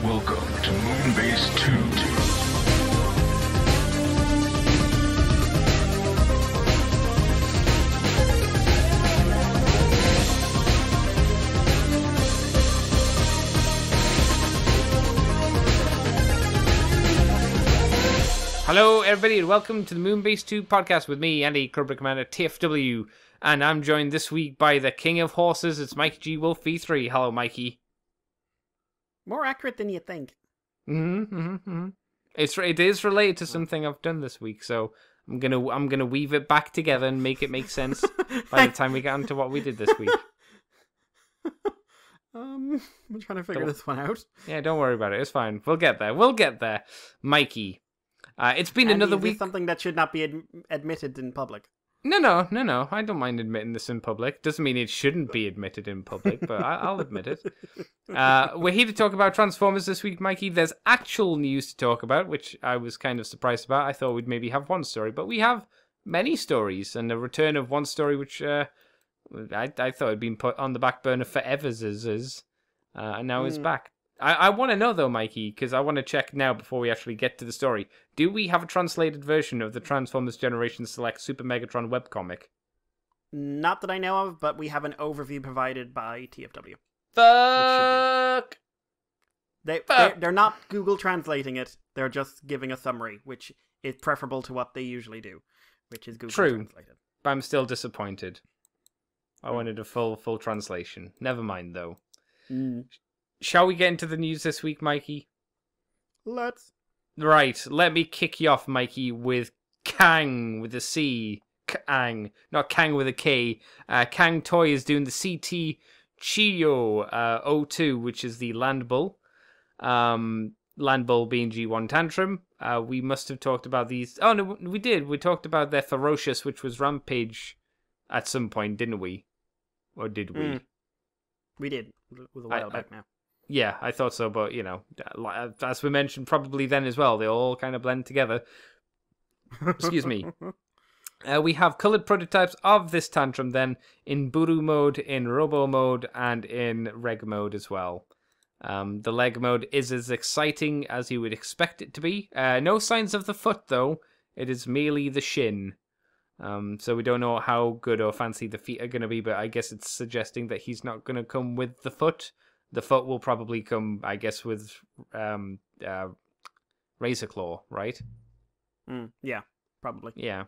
Welcome to Moonbase 2. Hello, everybody, and welcome to the Moonbase 2 podcast with me, Andy, Corporate Commander TFW, and I'm joined this week by the King of Horses. It's Mikey G. Wolf V3. Hello, Mikey. More accurate than you think. It is related to something I've done this week, so I'm gonna weave it back together and make it make sense by the time we get onto what we did this week. I'm trying to figure this one out. Yeah, don't worry about it. It's fine. We'll get there. Mikey. It's been Andy, another is this week. something that should not be admitted in public. No. I don't mind admitting this in public. Doesn't mean it shouldn't be admitted in public, but I'll admit it. We're here to talk about Transformers this week, Mikey. There's actual news to talk about, which I was kind of surprised about. I thought we'd maybe have one story, but we have many stories, and a return of one story which I thought had been put on the back burner forever, and now it's back. I want to know, though, Mikey, because I want to check now before we actually get to the story. Do we have a translated version of the Transformers Generation Select Super Megatron webcomic? Not that I know of, but we have an overview provided by TFW. Fuck! They're not Google translating it. They're just giving a summary, which is preferable to what they usually do, which is Google translated. But I'm still disappointed. I wanted a full translation. Never mind, though. Shall we get into the news this week, Mikey? Let's. Right, let me kick you off, Mikey, with Kang with a C. Kang, not Kang with a K. Kang Toy is doing the CT Chiyo 02, which is the Land Bull. Land Bull being G1 Tantrum. We must have talked about these. Oh, no, we did. We talked about their Ferocious, which was Rampage at some point, didn't we? Or did we? We did. It was a while back now. Yeah, I thought so, but, you know, as we mentioned probably then as well, they all kind of blend together. Excuse me. We have coloured prototypes of this Tantrum then in Buru mode, in Robo mode, and in Reg mode as well. The Leg mode is as exciting as you would expect it to be. No signs of the foot, though. It is merely the shin. So we don't know how good or fancy the feet are going to be, but I guess it's suggesting that he's not going to come with the foot. The foot will probably come, I guess, with Razor Claw, right? Yeah, probably. Yeah.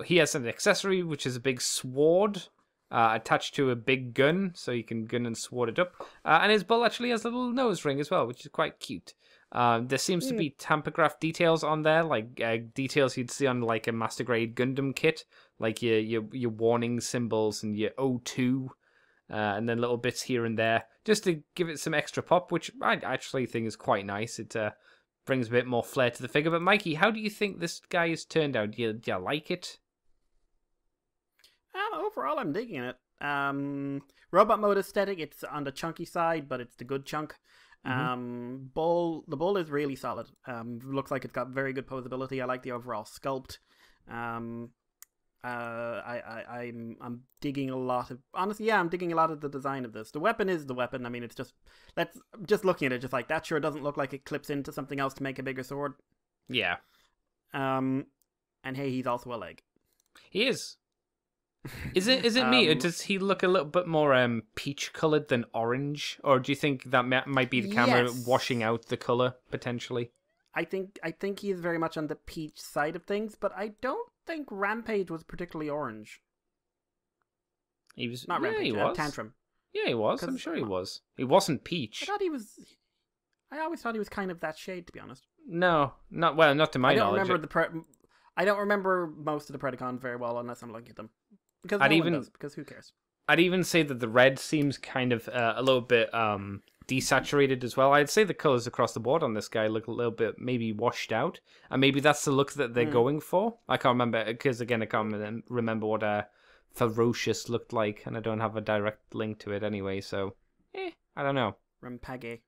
He has an accessory, which is a big sword attached to a big gun, so you can gun and sword it up. And his bull actually has a little nose ring as well, which is quite cute. There seems to be tamper-graph details on there, like details you'd see on like a Master Grade Gundam kit, like your warning symbols and your O2, and then little bits here and there, just to give it some extra pop, which I actually think is quite nice. It brings a bit more flair to the figure. But Mikey, how do you think this guy has turned out? Do you like it? Overall, I'm digging it. Robot mode aesthetic, it's on the chunky side, but it's the good chunk. The bull is really solid. Looks like it's got very good posability. I like the overall sculpt. I'm digging a lot of, honestly, yeah, I'm digging a lot of the design of this. The weapon is the weapon. I mean, it's just looking at it, just like that sure doesn't look like it clips into something else to make a bigger sword. Yeah. And hey, he's also a leg. He is. Is it me, or does he look a little bit more peach coloured than orange? Or do you think that might be the camera washing out the colour, potentially? I think he is very much on the peach side of things, but I don't think Rampage was particularly orange. He was not Rampage. He was. Tantrum. Yeah, he was. I'm sure he was. He wasn't peach. I always thought he was kind of that shade, to be honest. No, not to my knowledge. I don't remember most of the Predacons very well unless I'm looking at them. Because because who cares? I'd even say that the red seems kind of a little bit desaturated as well. I'd say the colours across the board on this guy look a little bit maybe washed out, and maybe that's the look that they're going for. I can't remember, because again, I can't remember what Ferocious looked like, and I don't have a direct link to it anyway, so I don't know. Rampage.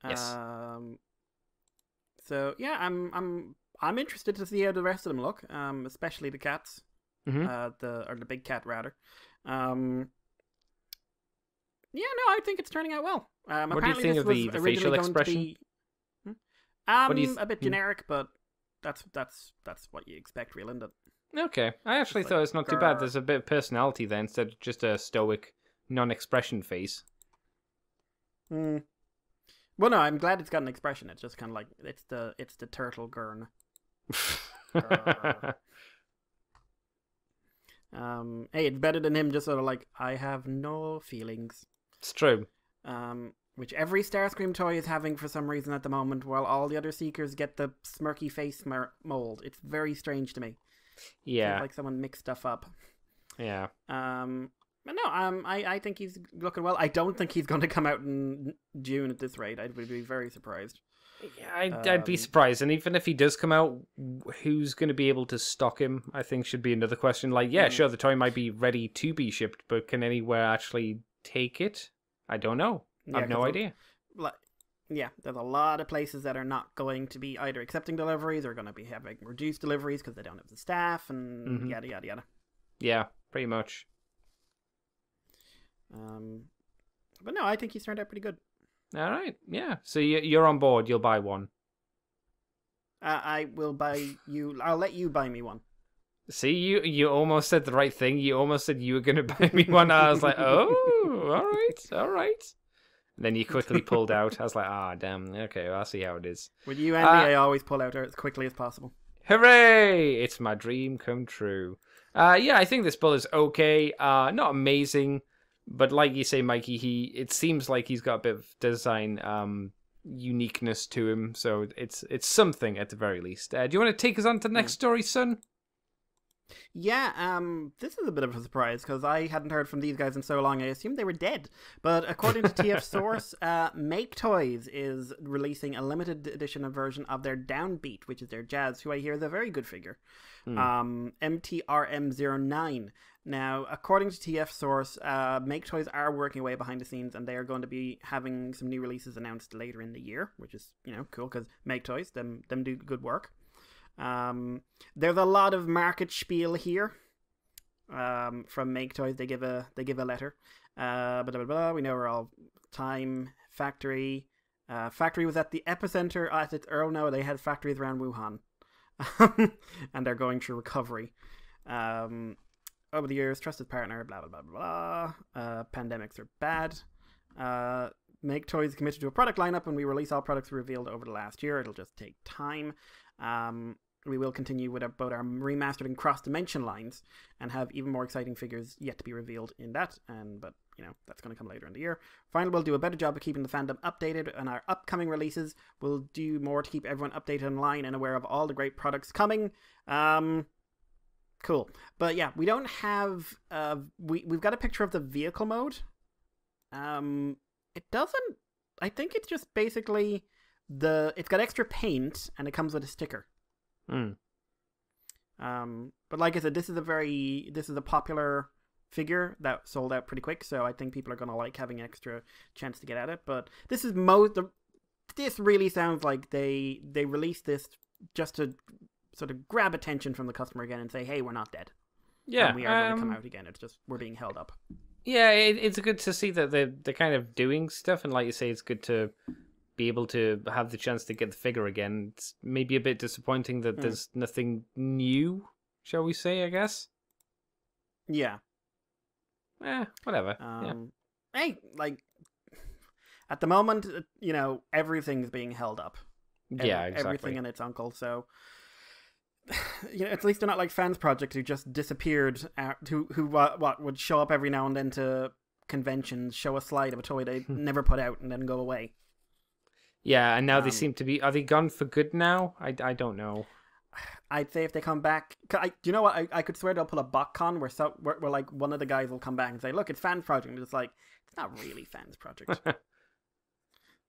Yes. So yeah, I'm interested to see how the rest of them look, especially the cats. The big cat rather. Yeah, no, I think it's turning out well. What do you Apparently think this of was the originally facial going to expression? be- What do you a bit hmm. generic, but that's what you expect, really, isn't it? Okay, I actually It's thought like, it's not too bad. grr. There's a bit of personality there instead of just a stoic, non-expression face. Hmm. Well, no, I'm glad it's got an expression. It's just kind of like it's the turtle gurn. Grr. Hey, it's better than him just sort of like, I have no feelings. It's true. Which every Starscream toy is having for some reason at the moment, while all the other Seekers get the smirky face mold. It's very strange to me. Yeah, Feels like someone mixed stuff up. yeah. But no, I think he's looking well. I don't think he's going to come out in June at this rate. I would be very surprised. Yeah, I'd be surprised. And even if he does come out, who's going to be able to stock him? I think should be another question. Like, yeah, sure, the toy might be ready to be shipped, but can anywhere actually take it? I don't know. Yeah, I have no 'cause idea. Yeah, there's a lot of places that are not going to be either accepting deliveries or going to be having reduced deliveries because they don't have the staff and yada yada yada. Yeah, pretty much. But no, I think he's turned out pretty good. All right, yeah. So you're on board. You'll buy one. I will buy you. I'll let you buy me one. See, you almost said the right thing. You almost said you were going to buy me one. I was like, oh, all right. And then you quickly pulled out. I was like, damn. Okay, well, I'll see how it is. With you, Andy, I always pull out as quickly as possible. Hooray! It's my dream come true. Yeah, I think this bull is okay. Not amazing, but like you say, Mikey, it seems like he's got a bit of design uniqueness to him. So it's something at the very least. Do you want to take us on to the next story, son? Yeah, this is a bit of a surprise because I hadn't heard from these guys in so long. I assumed they were dead. But according to TF Source, Make Toys is releasing a limited edition version of their Downbeat, which is their Jazz, who I hear is a very good figure. MTRM09. Now, according to TF Source, Make Toys are working away behind the scenes, and they are going to be having some new releases announced later in the year, which is, cool because Make Toys, them do good work. There's a lot of market spiel here. From Make Toys, they give a letter. Blah, blah, blah. We know we're all time factory. Factory was at the epicenter at its no, they had factories around Wuhan, and they're going through recovery. Over the years, trusted partner. Blah blah blah blah. Pandemics are bad. Make Toys committed to a product lineup, and we release all products revealed over the last year. It'll just take time. We will continue with both our remastered and cross-dimension lines and have even more exciting figures yet to be revealed in that. But that's going to come later in the year. Finally, we'll do a better job of keeping the fandom updated on our upcoming releases. We'll do more to keep everyone updated online and aware of all the great products coming. Cool. But yeah, we don't have... we've got a picture of the vehicle mode. It doesn't... I think it's just basically... It's got extra paint and it comes with a sticker. But like I said, this is a popular figure that sold out pretty quick, so I think people are gonna like having extra chance to get at it. But this really sounds like they released this just to sort of grab attention from the customer again and say, hey, we're not dead. Yeah, and we are going to come out again. It's just we're being held up. Yeah, it's good to see that they're kind of doing stuff, and like you say, it's good to be able to have the chance to get the figure again. It's maybe a bit disappointing that there's nothing new, shall we say, I guess. Yeah. Whatever. Yeah. Hey, like, at the moment, everything's being held up. Yeah, exactly. Everything and its uncle, so... at least they're not like Fans Project who just disappeared, who would show up every now and then to conventions, show a slide of a toy they never put out and then go away. Yeah, and now they seem to be... Are they gone for good now? I don't know. I'd say if they come back... do you know what? I could swear they'll pull a BotCon where like one of the guys will come back and say, look, it's Fans Project. And it's like, it's not really Fans Project.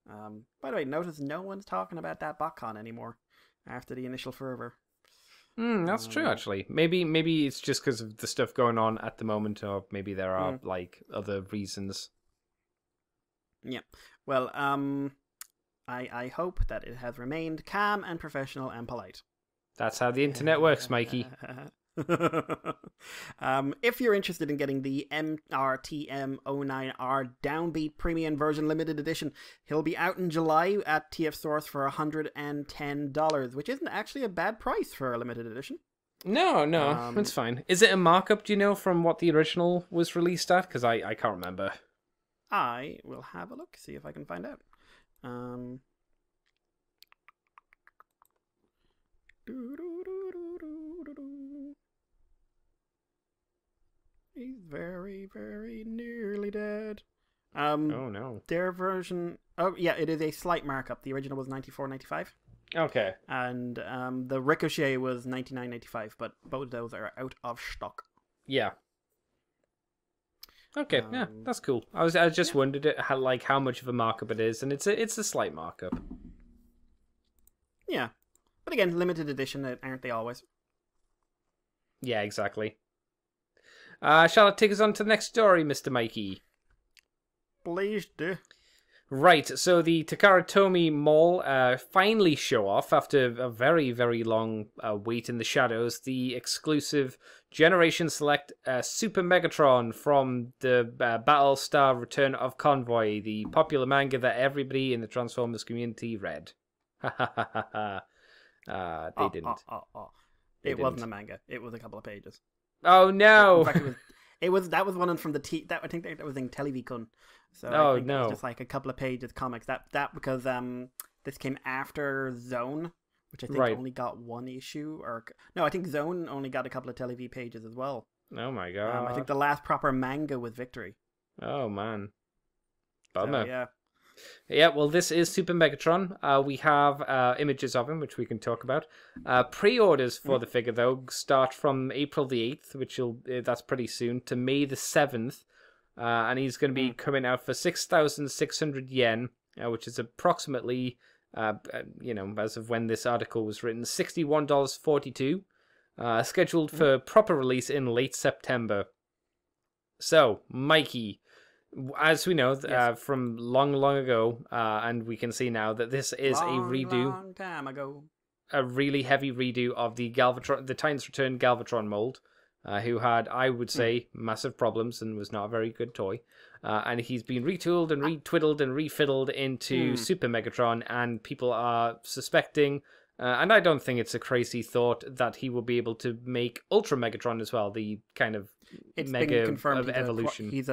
By the way, notice no one's talking about that BotCon anymore after the initial fervor. That's true, actually. Maybe it's just because of the stuff going on at the moment, or maybe there are like other reasons. Yeah. Well, I hope that it has remained calm and professional and polite. That's how the internet works, Mikey. If you're interested in getting the MRTM09R Downbeat Premium Version Limited Edition, he'll be out in July at TF Source for $110, which isn't actually a bad price for a limited edition. No, it's fine. Is it a markup, do you know, from what the original was released at? Because I can't remember. I will have a look, see if I can find out. He's very, very nearly dead. Oh no. Their version. Oh yeah, it is a slight markup. The original was $94.95. Okay. And the Ricochet was $99.95, but both of those are out of stock. Yeah. Okay, yeah, that's cool. I just wondered how much of a markup it is, and it's a slight markup. Yeah, but again, limited edition, aren't they always? Yeah, exactly. Shall I take us on to the next story, Mr. Mikey? Please do. Right, so the Takara Tomy Mall finally show off, after a very, very long wait in the shadows, the exclusive Generation Select Super Megatron from the Battlestar Return of Convoy, the popular manga that everybody in the Transformers community read. They didn't. It wasn't a manga. It was a couple of pages. Oh no! In fact, that was one from the I think that was in Televicon. So I think it was just like a couple of pages comics. That because this came after Zone, which I think only got one issue, or no, I think Zone only got a couple of Telev pages as well. Oh my god! I think the last proper manga was Victory. Oh man, bummer. So, yeah. Well, this is Super Megatron. We have images of him, which we can talk about. Pre-orders for the figure, though, start from April the 8th, which that's pretty soon, to May the 7th. And he's going to be coming out for 6,600 yen, which is approximately, as of when this article was written, $61.42. Scheduled for proper release in late September. So, Mikey, as we know from long ago, and we can see now that this is a redo. Long time ago. A really heavy redo of the Titans Return Galvatron mold, who had, I would say, massive problems and was not a very good toy. And he's been retooled and retwiddled and refiddled into Super Megatron, and people are suspecting, and I don't think it's a crazy thought, that he will be able to make Ultra Megatron as well, the kind of mega of evolution. He's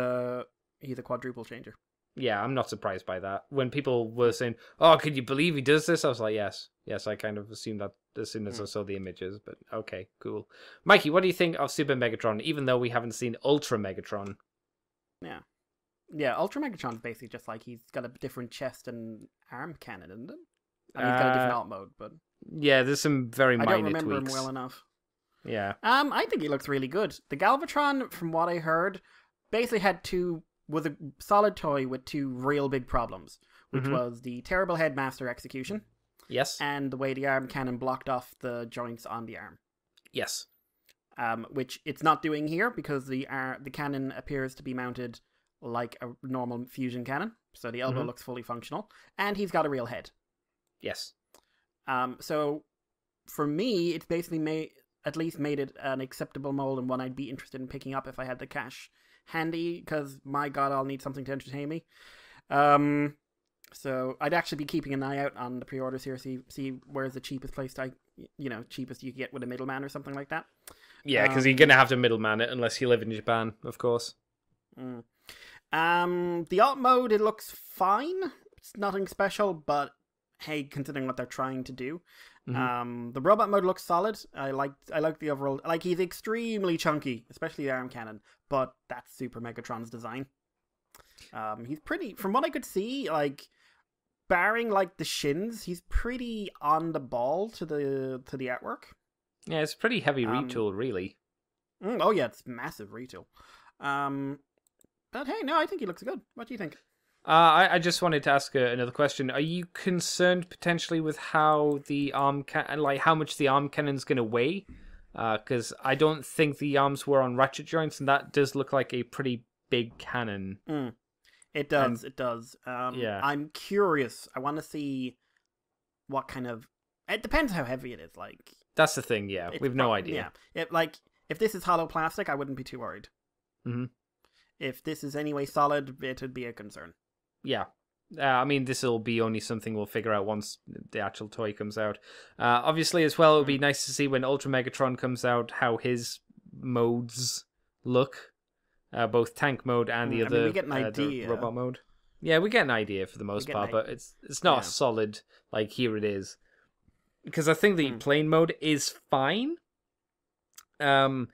a quadruple changer. Yeah, I'm not surprised by that. When people were saying, "Oh, can you believe he does this?" I was like, "Yes." I kind of assumed that as soon as I saw the images. But okay, cool. Mikey, what do you think of Super Megatron? Even though we haven't seen Ultra Megatron. Yeah. Ultra Megatron's basically just like he's got a different chest and arm cannon, isn't it? And he's got a different alt mode, but yeah, there's some very minor tweaks. I don't remember him well enough. Yeah. I think he looks really good. The Galvatron, from what I heard, basically was a solid toy with two real big problems, which was the terrible headmaster execution. Yes. And the way the arm cannon blocked off the joints on the arm. Yes. Which it's not doing here because the cannon appears to be mounted like a normal fusion cannon, so the elbow looks fully functional, and he's got a real head. Yes. So for me, it's basically made it an acceptable mold and one I'd be interested in picking up if I had the cash handy, because my god, I'll need something to entertain me. So I'd actually be keeping an eye out on the pre-orders here, see where's the cheapest place cheapest you can get with a middleman or something like that. Yeah, because you're gonna have to middleman it unless you live in Japan, of course. The alt mode, it looks fine. It's nothing special, but hey, considering what they're trying to do. The robot mode looks solid. I like the overall, he's extremely chunky, especially the arm cannon, but that's Super Megatron's design. He's pretty, from what I could see, barring the shins, he's pretty on the ball to the artwork. Yeah, it's a pretty heavy retool, really. Oh yeah, it's massive retool. But hey, no, I think he looks good. What do you think? I just wanted to ask another question. Are you concerned potentially with how the how much the arm cannon's going to weigh? Because I don't think the arms were on ratchet joints, and that does look like a pretty big cannon. It does. It does. Yeah. I'm curious. I want to see what kind of. It depends how heavy it is. That's the thing. Yeah, we've no idea. Yeah. if this is hollow plastic, I wouldn't be too worried. Mm-hmm. If this is anyway solid, it would be a concern. Yeah. I mean, this will be only something we'll figure out once the actual toy comes out. Obviously, as well, it would be nice to see when Ultra Megatron comes out how his modes look, both tank mode and the other we get an idea. the robot mode. Yeah, we get an idea for the most part, but it's not a solid, like, here it is. Because I think the plane mode is fine. It's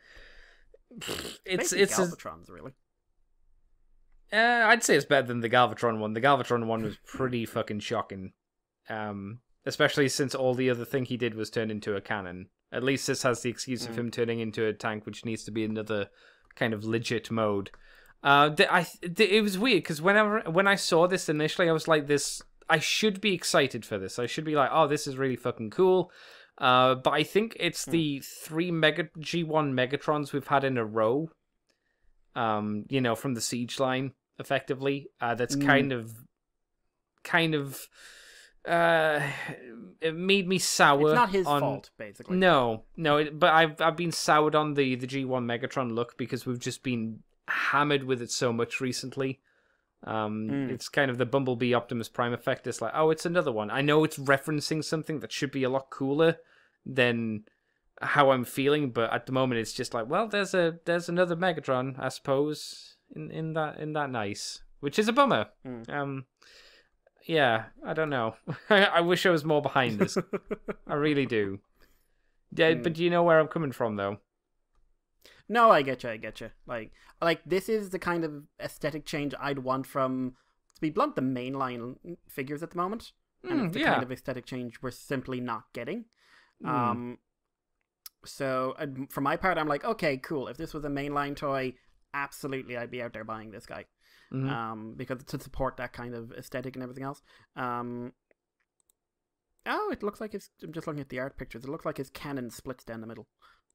Galvatrons, really. I'd say it's better than the Galvatron one. The Galvatron one was pretty fucking shocking. Especially since all the other thing he did was turn into a cannon. At least this has the excuse of him turning into a tank, which needs to be another kind of legit mode. It was weird, because when I saw this initially, I was like, I should be excited for this. I should be like, oh, this is really fucking cool. But I think it's the 3 G1 Megatrons we've had in a row. From the Siege line, effectively. That's kind of it made me sour. It's not his fault, basically. No, but I've been soured on the G1 Megatron look because we've just been hammered with it so much recently. It's kind of the Bumblebee Optimus Prime effect. It's like, oh, it's another one. I know it's referencing something that should be a lot cooler than how I'm feeling, but at the moment it's just like, well, there's another Megatron, I suppose, in that nice, which is a bummer. Yeah, I don't know. I wish I was more behind this. I really do. Yeah, but do you know where I'm coming from, though? No, I get you. Like this is the kind of aesthetic change I'd want from, to be blunt, the mainline figures at the moment, and it's the kind of aesthetic change we're simply not getting. So, for my part, I'm like, okay, cool. If this was a mainline toy, absolutely, I'd be out there buying this guy. Because to support that kind of aesthetic and everything else. It looks like I'm just looking at the art pictures. It looks like his cannon splits down the middle.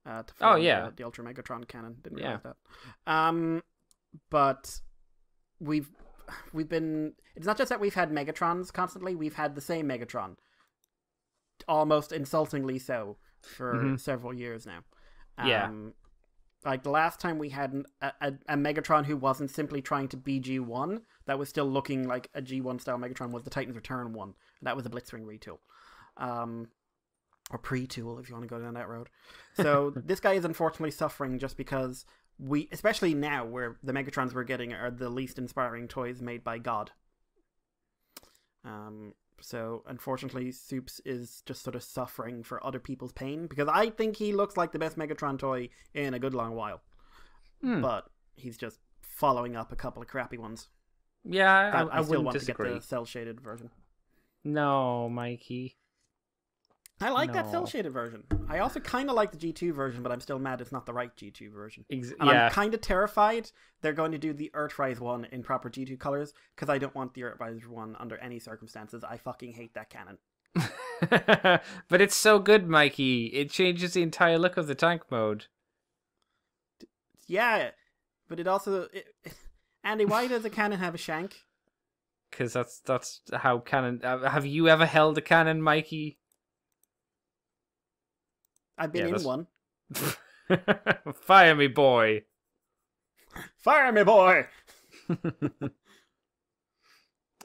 To form the Ultra Megatron cannon. Didn't realize that. But we've been. It's not just that we've had Megatrons constantly. We've had the same Megatron, almost insultingly so, for several years now. Like the last time we had a Megatron who wasn't simply trying to be G1, that was still looking like a G1 style Megatron, was the Titans Return one. And that was a Blitzwing retool. Or pre-tool, if you want to go down that road. So this guy is unfortunately suffering just because especially now where the Megatrons we're getting are the least inspiring toys made by God. So unfortunately, Soups is just sort of suffering for other people's pain, because I think he looks like the best Megatron toy in a good long while. But he's just following up a couple of crappy ones. Yeah, I still wouldn't want disagree. to get the cel-shaded version. No, Mikey. I like that cel-shaded version. I also kind of like the G2 version, but I'm still mad it's not the right G2 version. I'm kind of terrified they're going to do the Earthrise one in proper G2 colors, because I don't want the Earthrise one under any circumstances. I fucking hate that cannon. But it's so good, Mikey. It changes the entire look of the tank mode. Yeah, but it also... Andy, why does a cannon have a shank? Because that's how cannon... have you ever held a cannon, Mikey? I've been in one. Fire me, boy. Fire me, boy.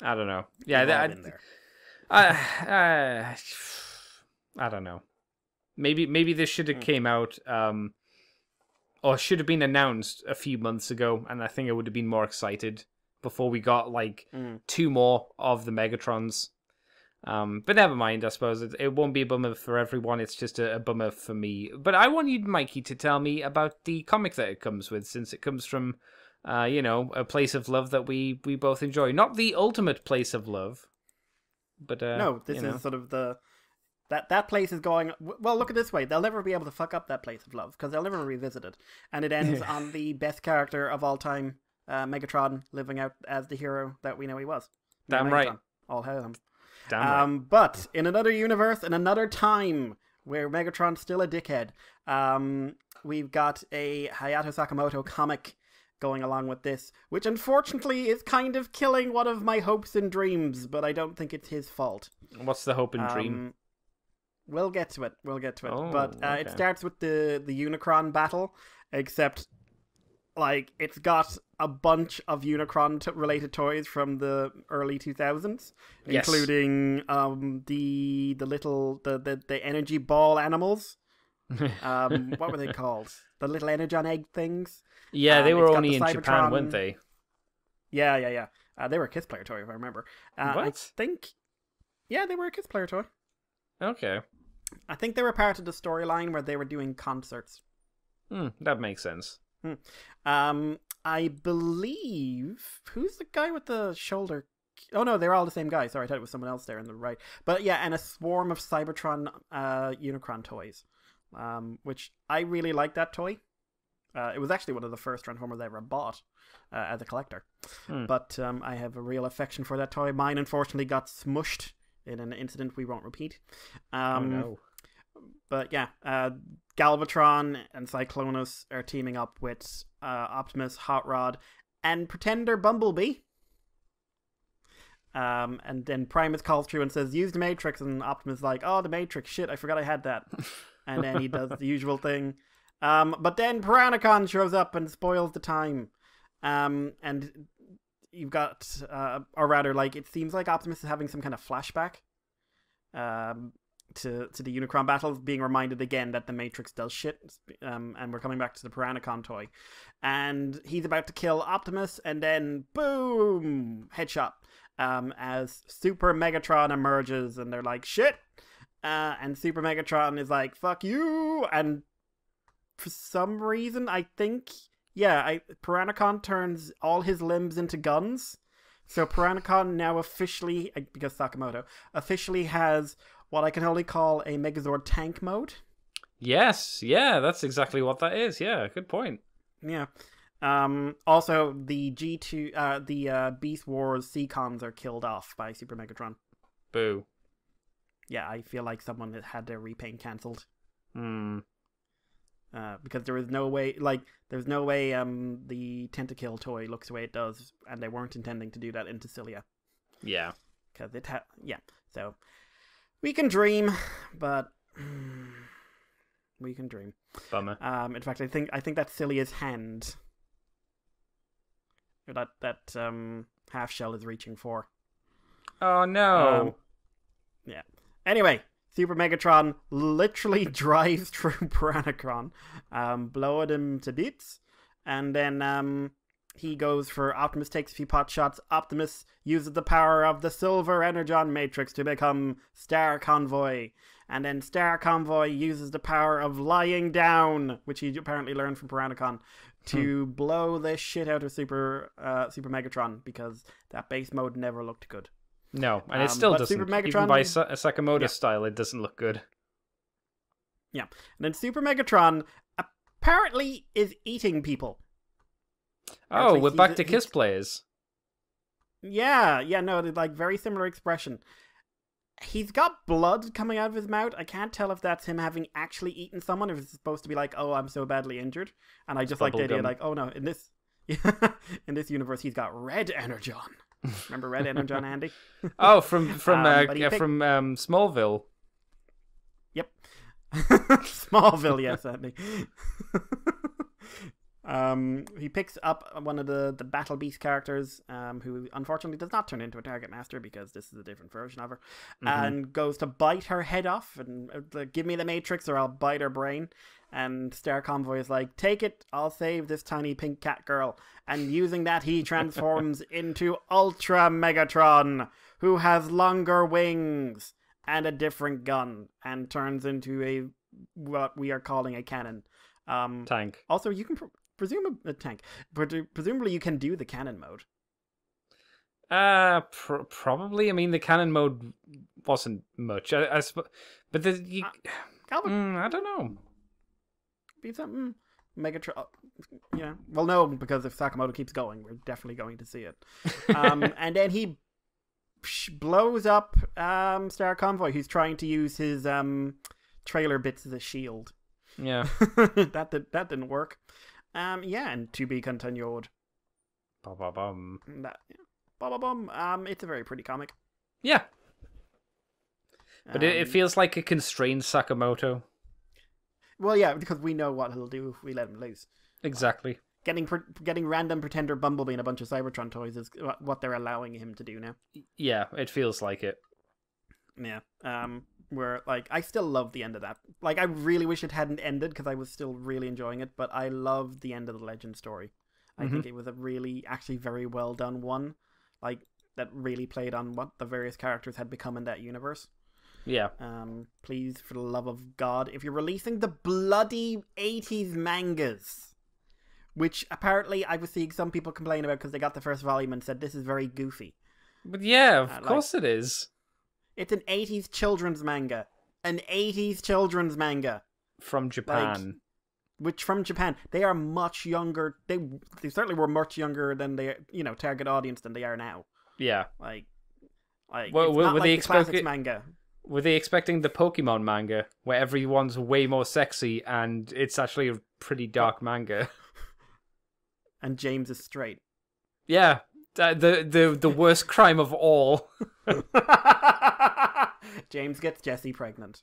I don't know. Yeah, I don't know. Maybe this should have came out, or should have been announced a few months ago, and I think I would have been more excited before we got like 2 more of the Megatrons. But never mind, I suppose it won't be a bummer for everyone, it's just a bummer for me. But I want you, Mikey, to tell me about the comic that it comes with, since it comes from, a place of love that we both enjoy. Not the ultimate place of love, but... no, this is sort of the... That place is going... Well, look at it this way. They'll never be able to fuck up that place of love, because they'll never revisit it. And it ends on the best character of all time, Megatron, living out as the hero that we know he was. Damn Megatron. right. All hail him. Damn right. But in another universe, in another time, where Megatron's still a dickhead, we've got a Hayato Sakamoto comic going along with this, which unfortunately is kind of killing one of my hopes and dreams, but I don't think it's his fault. What's the hope and dream? We'll get to it. We'll get to it. Oh, But it okay. starts with the Unicron battle, except like it's got a bunch of Unicron related toys from the early 2000s, Yes. including the little the energy ball animals. What were they called? The little energon egg things. Yeah, they were it's got only the in Japan, Cybertron- weren't they? Yeah. They were a Kiss Player toy, if I remember. I What? think. Yeah, they were a Kiss Player toy. Okay. I think they were part of the storyline where they were doing concerts. That makes sense. I believe who's the guy with the shoulder? Oh no, they're all the same guy. Sorry, I thought it was someone else there on the right. But yeah, and a swarm of Cybertron Unicron toys, which I really like that toy. It was actually one of the first Transformers I ever bought as a collector. But I have a real affection for that toy. Mine unfortunately got smushed in an incident we won't repeat. Oh no. But yeah, Galvatron and Cyclonus are teaming up with Optimus, Hot Rod, and Pretender Bumblebee. And then Primus calls through and says, "Use the Matrix," and Optimus is like, "Oh, the Matrix, shit, I forgot I had that." And then he does the usual thing. But then Piranacon shows up and spoils the time. And you've got, or rather, like, it seems like Optimus is having some kind of flashback. To the Unicron battles, being reminded again that the Matrix does shit, and we're coming back to the Piranacon toy, and he's about to kill Optimus, and then boom, headshot, as Super Megatron emerges, and they're like shit, and Super Megatron is like fuck you, and for some reason I think Piranacon turns all his limbs into guns. So Piranacon now officially, because Sakamoto, officially has what I can only call a Megazord tank mode. Yes, yeah, that's exactly what that is. Yeah, good point. Yeah. Also, the G2, the Beast Wars Seacons are killed off by Super Megatron. Boo. Yeah, I feel like someone had their repaint cancelled. Because there's no way the Tentakill toy looks the way it does, and they weren't intending to do that into Cilia. Yeah. Because so we can dream, but we can dream. Bummer. In fact, I think that's Cilia's hand that Half Shell is reaching for. Oh no. Yeah. Anyway, Super Megatron literally drives through Piranacron, blowing him to bits, and then he goes for Optimus, takes a few pot shots. Optimus uses the power of the Silver Energon Matrix to become Star Convoy, and then Star Convoy uses the power of lying down, which he apparently learned from Piranacon, to blow the shit out of Super Megatron, because that base mode never looked good. No, and it still but doesn't. Super Megatron, Even by Sakamoto style, it doesn't look good. Yeah. And then Super Megatron apparently is eating people. Oh, Actually, we're back to Kiss players. Yeah, no, like very similar expression. He's got blood coming out of his mouth. I can't tell if that's him having actually eaten someone, if it's supposed to be like, oh, I'm so badly injured. And I just like the idea, like, oh no, in this universe, he's got red energon. Remember red energon, Andy? Oh, from Smallville. Yep. Smallville, yes, Andy. He picks up one of the Battle Beast characters, who unfortunately does not turn into a Target Master because this is a different version of her, and goes to bite her head off and give me the Matrix or I'll bite her brain. And Star Convoy is like, take it, I'll save this tiny pink cat girl. And using that, he transforms into Ultra Megatron, who has longer wings and a different gun, and turns into what we are calling a cannon. Tank. Also, you can presume a tank, but presumably you can do the cannon mode. Probably. I mean, the cannon mode wasn't much. I but I don't know. Be something Megatron. Yeah. Well, no, because if Sakamoto keeps going, we're definitely going to see it. And then he blows up Star Convoy, who's trying to use his trailer bits as a shield. Yeah. that didn't work. And to be continued. Ba-ba-bum. Ba-ba-bum. It's a very pretty comic. Yeah. But it feels like a constrained Sakamoto. Well, yeah, because we know what he'll do if we let him loose. Exactly. Getting random pretender Bumblebee and a bunch of Cybertron toys is what they're allowing him to do now. Yeah, it feels like it. Yeah. Where, like, I still love the end of that. Like, I really wish it hadn't ended because I was still really enjoying it, but I loved the end of the Legend story. I think it was a really, actually very well done one. Like, that really played on what the various characters had become in that universe. Yeah. Please, for the love of God, if you're releasing the bloody 80s mangas, which apparently I was seeing some people complain about because they got the first volume and said this is very goofy. But yeah, of course it is. It's an 80s children's manga. An 80s children's manga. From Japan. Which from Japan. They are much younger. They certainly were much younger than their, target audience than they are now. Yeah. Like well, it's were not like they the classics manga. Were they expecting the Pokemon manga, where everyone's way more sexy and it's actually a pretty dark manga? And James is straight. Yeah, the worst crime of all. James gets Jessie pregnant.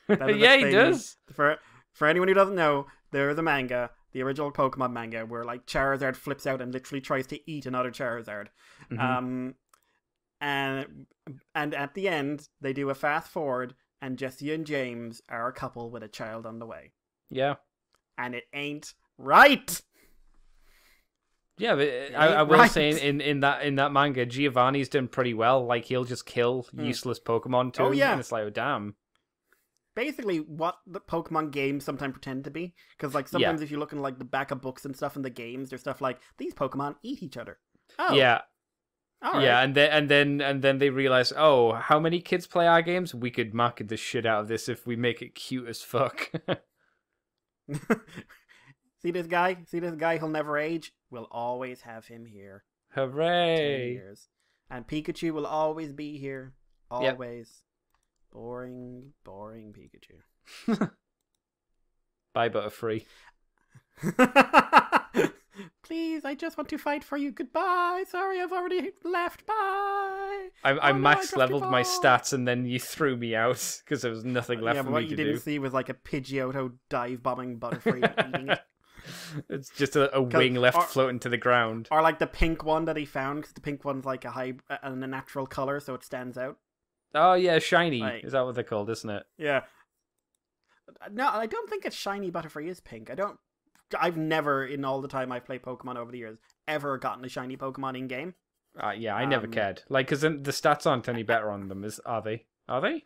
Yeah, he does. For anyone who doesn't know, there's a manga, the original Pokemon manga, where like Charizard flips out and literally tries to eat another Charizard. Mm-hmm. And at the end, they do a fast forward, and Jessie and James are a couple with a child on the way. Yeah. And it ain't right. Yeah, but I will say in that manga, Giovanni's done pretty well. Like, he'll just kill useless Pokemon too. Oh, yeah. And it's like, oh, damn. Basically, what the Pokemon games sometimes pretend to be. Because, like, sometimes if you look in, like, the back of books and stuff in the games, there's stuff like, these Pokemon eat each other. Oh. Yeah. All right. Yeah, and then they realize, oh, how many kids play our games? We could market the shit out of this if we make it cute as fuck. See this guy? He'll never age. We'll always have him here. Hooray! 10 years. And Pikachu will always be here. Always. Yep. Boring Pikachu. Bye, Butterfree. Please, I just want to fight for you. Goodbye. Sorry, I've already left. Bye. I max leveled my stats and then you threw me out because there was nothing left for me to do. What you didn't see was like a Pidgeotto dive bombing Butterfree and eating it. It's just a wing left floating to the ground. Or like the pink one that he found, because the pink one's like a natural color, so it stands out. Oh yeah, shiny. Like, is that what they're called, isn't it? Yeah. No, I don't think a shiny Butterfree is pink. I've never, in all the time I've played Pokemon over the years, ever gotten a shiny Pokemon in game. Yeah, I never cared. Like, because the stats aren't any better on them, are they? Are they?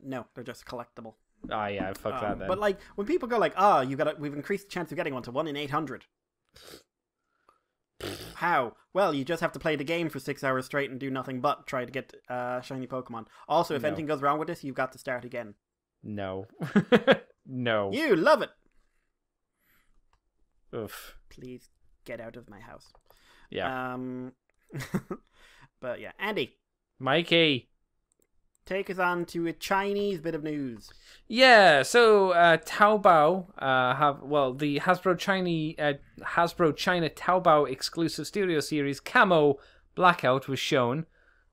No, they're just collectible. Ah, yeah, fuck that then. But like, when people go like, we've increased the chance of getting one to 1 in 800. How? Well, you just have to play the game for 6 hours straight and do nothing but try to get shiny Pokemon. Also, if anything goes wrong with this, you've got to start again. No. No. You love it. Oof. Please get out of my house. Yeah. But yeah, Andy. Mikey. Take us on to a Chinese bit of news. Yeah, so Taobao the Hasbro China Taobao exclusive studio series Camo Blackout was shown.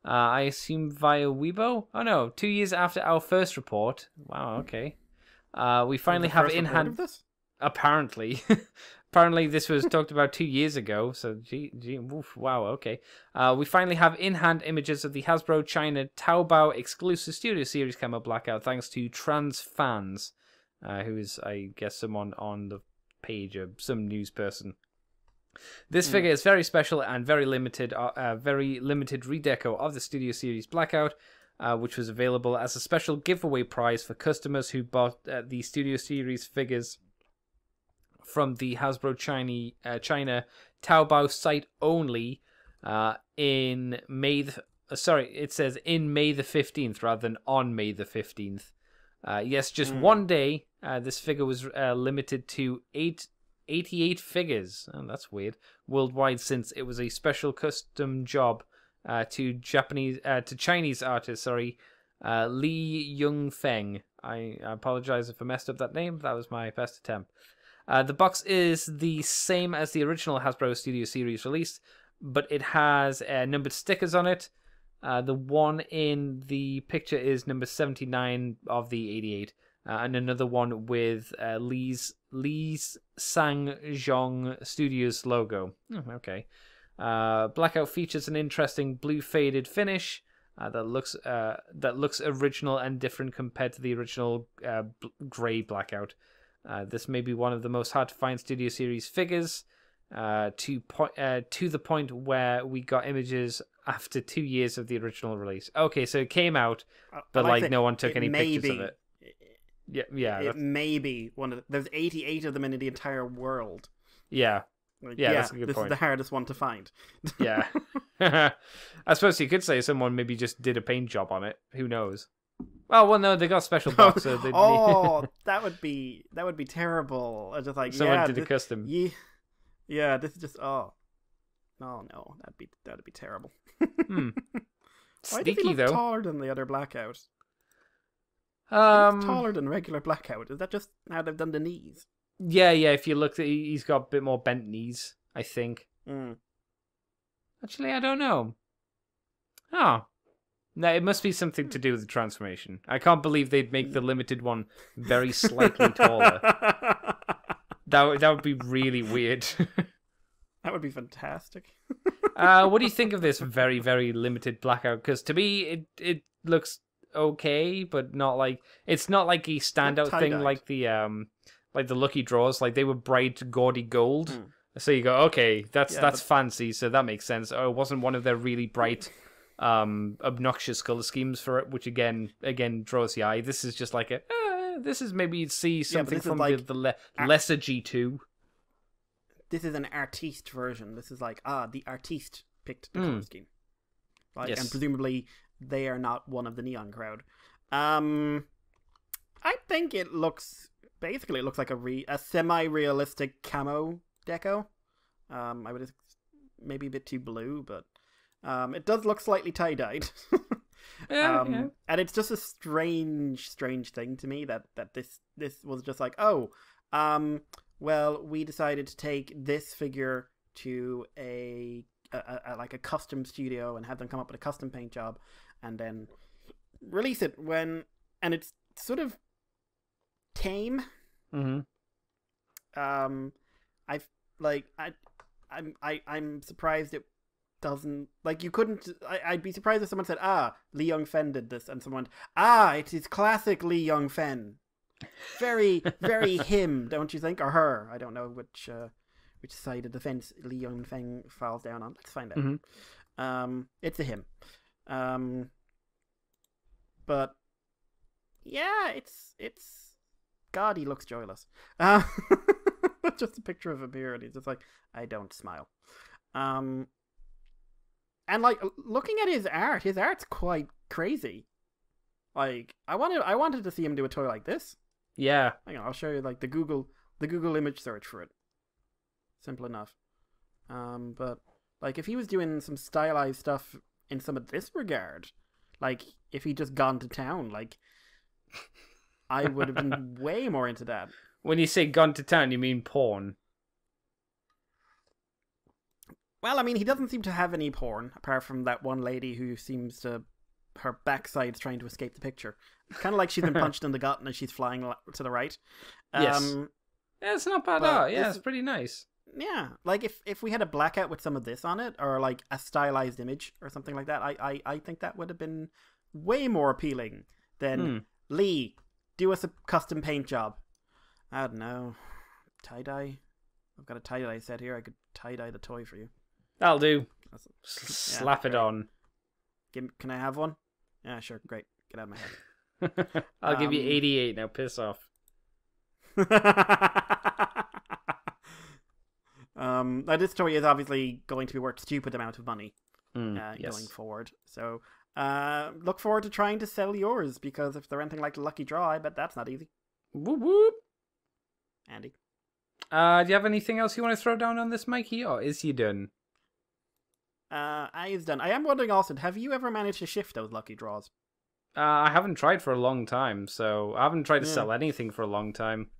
I assume via Weibo? Oh no, 2 years after our first report. Wow, okay. We finally have it in hand. Apparently. Apparently this was talked about 2 years ago, so wow, okay. We finally have in-hand images of the Hasbro China Taobao exclusive studio series Camo Blackout, thanks to Trans Fans, who is, I guess, someone on the page, or some news person. This figure is very special and very limited redeco of the studio series Blackout, which was available as a special giveaway prize for customers who bought the studio series figures from the Hasbro China Taobao site only in May. It says in May the 15th rather than on May the 15th. Yes, just one day. This figure was limited to 88 figures. Oh, that's weird. Worldwide, since it was a special custom job to Chinese artist. Li Yungfeng. I apologize if I messed up that name. That was my best attempt. The box is the same as the original Hasbro Studio Series release, but it has numbered stickers on it. The one in the picture is number 79 of the 88, and another one with Lee's Sang-Zhong Studios logo. Oh, okay. Blackout features an interesting blue faded finish that looks original and different compared to the original grey Blackout. This may be one of the most hard to find Studio Series figures. To the point where we got images after 2 years of the original release. Okay, so it came out, but like no one took any pictures of it. Yeah. It may be one of there's 88 of them in the entire world. Yeah. Like, That's a good this point. is the hardest one to find. Yeah. I suppose you could say someone maybe just did a paint job on it. Who knows? Well, no, they got special box. So that would be terrible. I just like someone did a custom. Yeah, this is just no, that'd be terrible. Why does he Sneaky look though. taller than the other Blackout? He looks taller than regular Blackout. Is that just how they've done the knees? Yeah. If you look, he's got a bit more bent knees, I think. Actually, I don't know. Oh, no, it must be something to do with the transformation. I can't believe they'd make the limited one very slightly taller. That would be really weird. That would be fantastic. What do you think of this very, very limited Blackout? Because to me, it looks okay, but not like it's not like a standout thing like the Lucky Draws. Like they were bright, gaudy gold. So you go, okay, that's fancy. So that makes sense. Oh, it wasn't one of their really bright, obnoxious color schemes for it, which again draws the eye. This is just like this is maybe you'd see something from like the lesser G2. This is an artiste version. This is like the artiste picked the color scheme, right? Yes. And presumably they are not one of the neon crowd. I think it looks like a semi-realistic camo deco. I would maybe a bit too blue, but it does look slightly tie-dyed. And it's just a strange thing to me that this was just like, well, we decided to take this figure to a custom studio and have them come up with a custom paint job and then release it and it's sort of tame. I'm surprised it doesn't, like, you couldn't, I'd be surprised if someone said, Lee Young-Fen did this, and someone went, it is classic Lee Young-Fen. Very, very him, don't you think? Or her. I don't know which side of the fence Lee Young-Fen falls down on. Let's find out. It's a him. But yeah, it's God, he looks joyless. Just a picture of him here, and he's just like, I don't smile. And like looking at his art's quite crazy. Like I wanted to see him do a toy like this. Yeah. Hang on, I'll show you like the Google image search for it. Simple enough. But like if he was doing some stylized stuff in some of this regard, like if he'd just gone to town, like I would have been way more into that. When you say gone to town, you mean porn? Well, I mean, he doesn't seem to have any porn, apart from that one lady who seems to... her backside's trying to escape the picture. It's kind of like she's been punched in the gut and she's flying to the right. Yes. Yeah, it's not bad art. Yeah, it's pretty nice. Yeah, like if we had a Blackout with some of this on it, or like a stylized image or something like that, I think that would have been way more appealing than Lee, do us a custom paint job. I don't know. Tie-dye? I've got a tie-dye set here. I could tie-dye the toy for you. That'll do. Slap it on. Can I have one? Yeah, sure. Great. Get out of my head. I'll give you 88 now. Piss off. Now this toy is obviously going to be worth stupid amount of money yes. going forward. So look forward to trying to sell yours, because if they're anything like the Lucky Draw, I bet that's not easy. Whoop whoop. Andy? Do you have anything else you want to throw down on this, Mikey, or is he done? I is done. I am wondering also, have you ever managed to shift those Lucky Draws? I haven't tried for a long time, so I haven't tried to sell anything for a long time.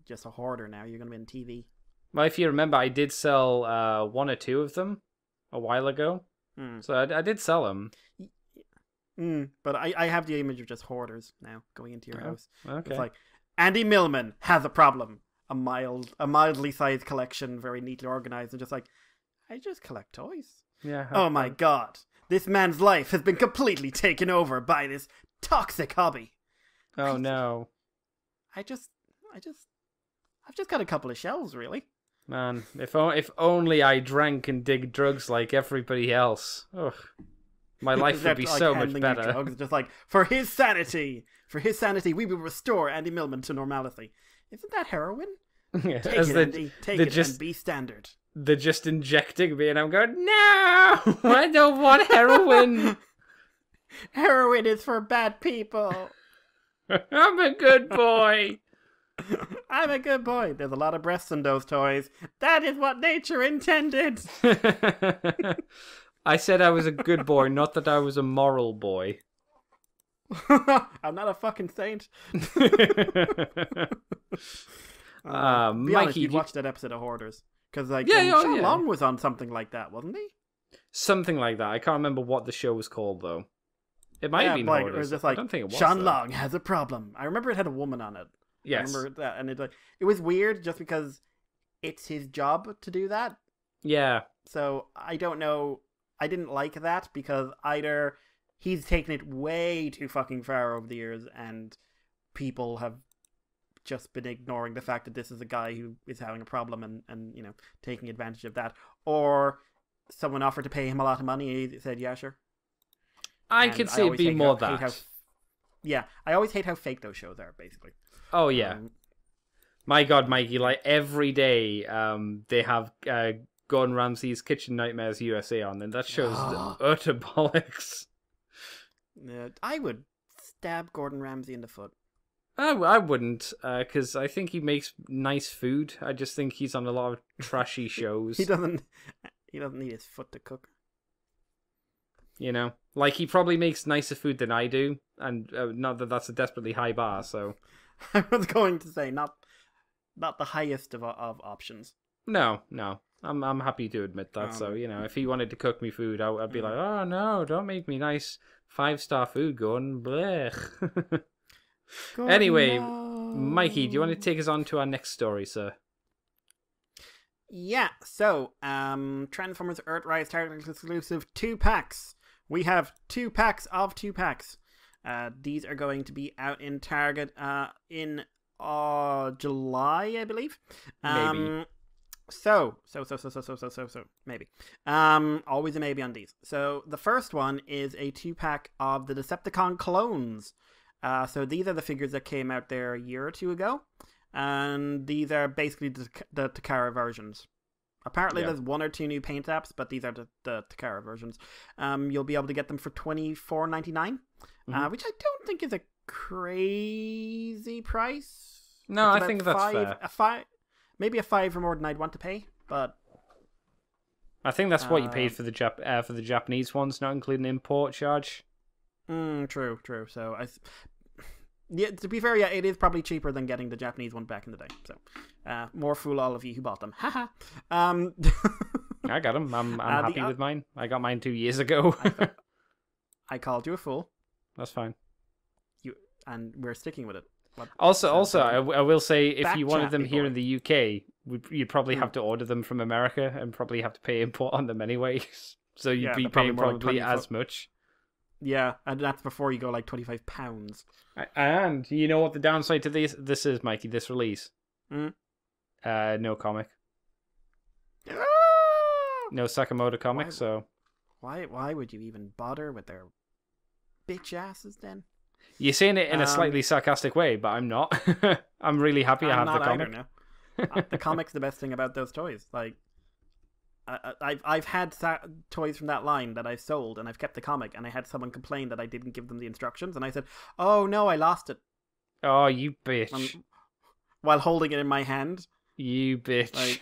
Just a hoarder now. You're going to be in TV. Well, if you remember, I did sell one or two of them a while ago. So I did sell them. But I have the image of just hoarders now going into your house. Okay. It's like Andy Millman has a problem. A mildly sized collection, very neatly organized, and just like, I just collect toys. Yeah. Oh my god. This man's life has been completely taken over by this toxic hobby. Oh no. I've just got a couple of shelves, really. Man, if only I drank and did drugs like everybody else. Ugh. My life would be so much better. Drugs, just like, for his sanity, we will restore Andy Millman to normality. Isn't that heroin? Yeah, Take it, Andy. Take it and be standard. They're just injecting me, and I'm going, no, I don't want heroin. Heroin is for bad people. I'm a good boy. I'm a good boy. There's a lot of breasts in those toys. That is what nature intended. I said I was a good boy, not that I was a moral boy. I'm not a fucking saint. Be honest, Mikey, you watched that episode of Hoarders. Because Yeah, Sean Long was on something like that, wasn't he? something like that. I can't remember what the show was called though. It might have been like, Hoarders. it was just like, I don't think it was. Sean though. Long has a problem. I remember it had a woman on it. Yes. I remember that, and it was weird just because it's his job to do that. Yeah. So I don't know. I didn't like that because either he's taken it way too fucking far over the years, and people have just been ignoring the fact that this is a guy who is having a problem and you know, taking advantage of that, or someone offered to pay him a lot of money. He said, "Yeah, sure." I could see it being more that. Yeah, I always hate how fake those shows are. Basically. Oh yeah. My God, Mikey! Like every day, they have Gordon Ramsay's Kitchen Nightmares USA on, and that shows utter bollocks. I would stab Gordon Ramsay in the foot. I wouldn't, because I think he makes nice food. I just think he's on a lot of trashy shows. He doesn't need his foot to cook. You know, like he probably makes nicer food than I do, and not that that's a desperately high bar. So I was going to say not the highest of options. No, I'm happy to admit that. So you know, if he wanted to cook me food, I'd be like, oh no, don't make me nice 5-star food, Gordon. Blech. Anyway, no. Mikey, do you want to take us on to our next story, sir? Yeah, so, Transformers Earthrise Target exclusive 2-packs. We have 2 packs of 2 packs. These are going to be out in Target in July, I believe. Maybe. So, maybe. Always a maybe on these. So, the first one is a 2-pack of the Decepticon clones. So these are the figures that came out there a year or two ago, and these are basically the Takara versions. Apparently, there's 1 or 2 new paint apps, but these are the Takara versions. You'll be able to get them for $24.99, which I don't think is a crazy price. No, it's I think that's fair. Maybe a 5 or more than I'd want to pay, but I think that's what you paid for the Japanese ones, not including import charge. True. So yeah, to be fair, yeah, it is probably cheaper than getting the Japanese one back in the day. So, more fool all of you who bought them. Haha. I got them. I'm happy with mine. I got mine 2 years ago. I called you a fool. That's fine. And we're sticking with it. Also, I will say, if you wanted them here boy. in the UK, you'd probably have to order them from America and probably have to pay import on them anyway. So you'd be paying probably as much. Yeah, and that's before you go like £25. And you know what the downside to this is, Mikey? This release, no comic, no Sakamoto comic. Why would you even bother with their bitch asses then? You're saying it in a slightly sarcastic way, but I'm not. I'm really happy I have the comic. The comic's the best thing about those toys. Like, I've had toys from that line that I've sold, and I've kept the comic, and I had someone complain that I didn't give them the instructions, and I said, "Oh no, I lost it." Oh, you bitch! While holding it in my hand. You bitch!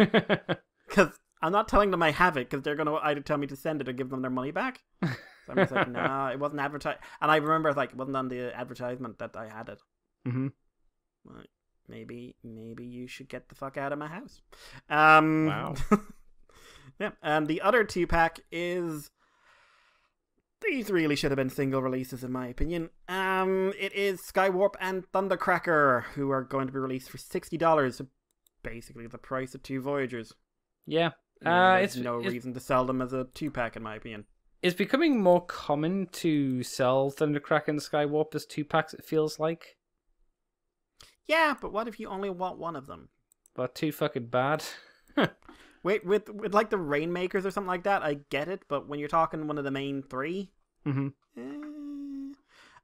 Because I'm not telling them I have it, because they're going to either tell me to send it or give them their money back. So I'm just like, no, it wasn't advertised. And I remember, like, it wasn't on the advertisement that I had it. Mm-hmm. Like, maybe you should get the fuck out of my house. Wow. Yeah, and the other 2-pack is These really should have been single releases, in my opinion. It is Skywarp and Thundercracker, who are going to be released for $60, so basically the price of 2 Voyagers. Yeah. There's no reason to sell them as a 2-pack, in my opinion. It's becoming more common to sell Thundercracker and Skywarp as 2-packs, it feels like. Yeah, but what if you only want one of them? But too fucking bad. Wait, with like the Rainmakers or something like that, I get it, but when you're talking one of the main 3...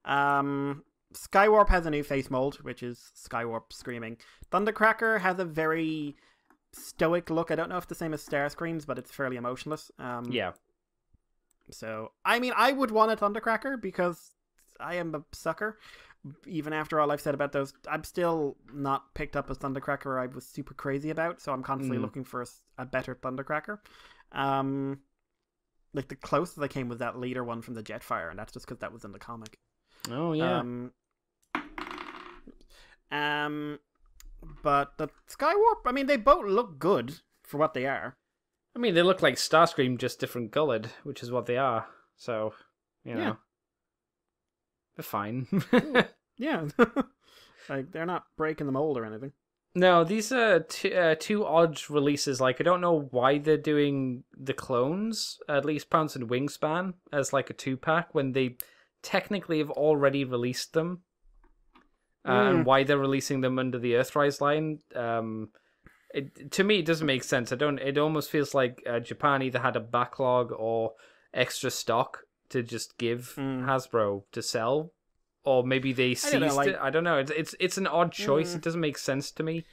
Skywarp has a new face mold, which is Skywarp screaming. Thundercracker has a very stoic look. I don't know if the same as Starscream's, but it's fairly emotionless. Yeah. So, I mean, I would want a Thundercracker because I am a sucker. Even after all I've said about those, I'm still not picked up a Thundercracker I was super crazy about, so I'm constantly looking for a better Thundercracker. Like, the closest I came was that leader one from the Jetfire, and that's just because that was in the comic. Oh, yeah. But the Skywarp, I mean, they both look good for what they are. I mean, they look like Starscream, just different coloured, which is what they are. So, you know. Yeah. They're fine. Yeah. Like, they're not breaking the mold or anything. No, these are two odd releases. Like, I don't know why they're doing the clones, at least Pounce and Wingspan, as like a 2-pack when they technically have already released them. And why they're releasing them under the Earthrise line. To me, it doesn't make sense. It almost feels like Japan either had a backlog or extra stock to just give Hasbro to sell, or maybe they seized it. I don't know. It's an odd choice. It doesn't make sense to me.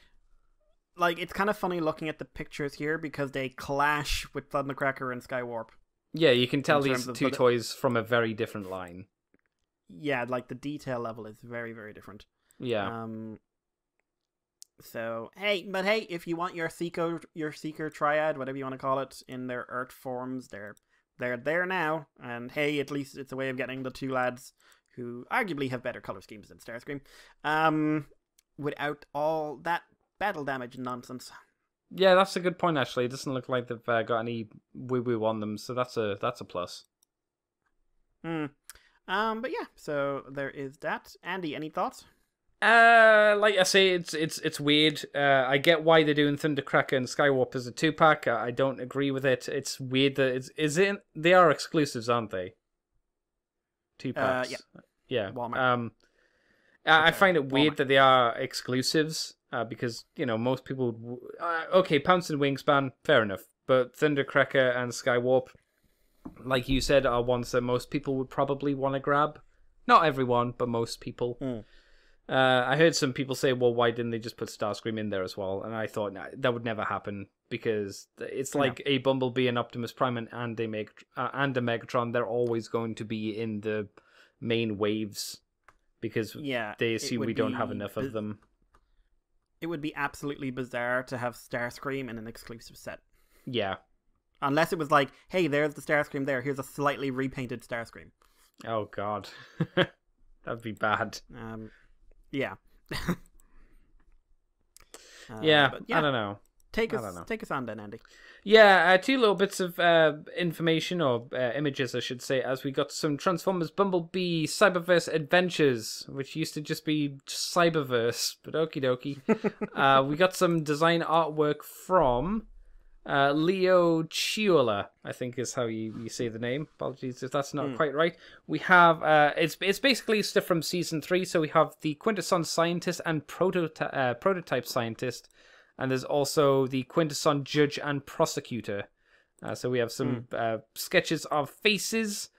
Like, it's kind of funny looking at the pictures here because they clash with Thundercracker and Skywarp. Yeah, you can tell these two toys from a very different line. Yeah, like the detail level is very, very different. Yeah. So hey, if you want your Seeker Triad, whatever you want to call it, in their Earth forms, they're there now. And hey, at least it's a way of getting the 2 lads who arguably have better color schemes than Starscream, without all that battle damage nonsense. Yeah, that's a good point. Actually, it doesn't look like they've got any woo on them, so that's a plus. But yeah, so there is that. Andy, any thoughts? Like I say, it's weird. I get why they're doing Thundercracker and Skywarp as a 2-pack. I don't agree with it. It's weird that they are exclusives, aren't they? 2-packs. Yeah. Walmart. I find it weird that they are exclusives. Because, you know, most people... okay, Pounce and Wingspan, fair enough. But Thundercracker and Skywarp, like you said, are ones that most people would probably want to grab. Not everyone, but most people. I heard some people say, well, why didn't they just put Starscream in there as well? And I thought, nah, that would never happen. Because it's like a Bumblebee, an Optimus Prime, and a Megatron. They're always going to be in the main waves. Because they assume we don't have enough of them. It would be absolutely bizarre to have Starscream in an exclusive set. Yeah. Unless it was like, hey, there's the Starscream there. Here's a slightly repainted Starscream. Oh, God. That'd be bad. Yeah. Yeah, I don't know. Take us on then, Andy. Yeah, 2 little bits of information, or images, I should say, as we got some Transformers Bumblebee Cyberverse Adventures, which used to just be Cyberverse, but okie dokie. We got some design artwork from Leo Chiola, I think is how you say the name. Apologies if that's not quite right. We have, it's basically stuff from Season 3, so we have the Quintesson Scientist and Prototype Scientist, and there's also the Quintesson Judge and Prosecutor. So we have some sketches of faces,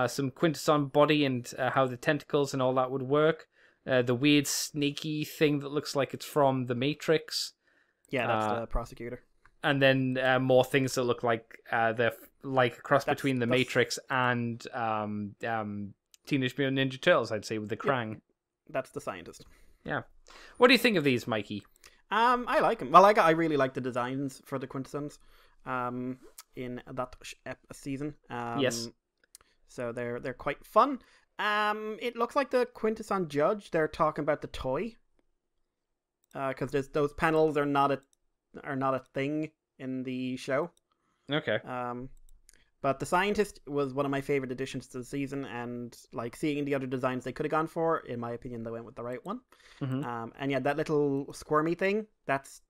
some Quintesson body and how the tentacles and all that would work. The weird snaky thing that looks like it's from The Matrix. Yeah, that's the Prosecutor. And then more things that look like they're like a cross between The Matrix and Teenage Mutant Ninja Turtles, I'd say, with the Krang. Yep. That's the Scientist. Yeah. What do you think of these, Mikey? I like them. Well, I really like the designs for the Quintessons in that season. Yes. So they're quite fun. It looks like the Quintesson Judge. They're talking about the toy. Because those panels are not a thing in the show. Okay. But the scientist was one of my favorite additions to the season, and like seeing the other designs they could have gone for, in my opinion, they went with the right one. And yeah, that little squirmy thing, that's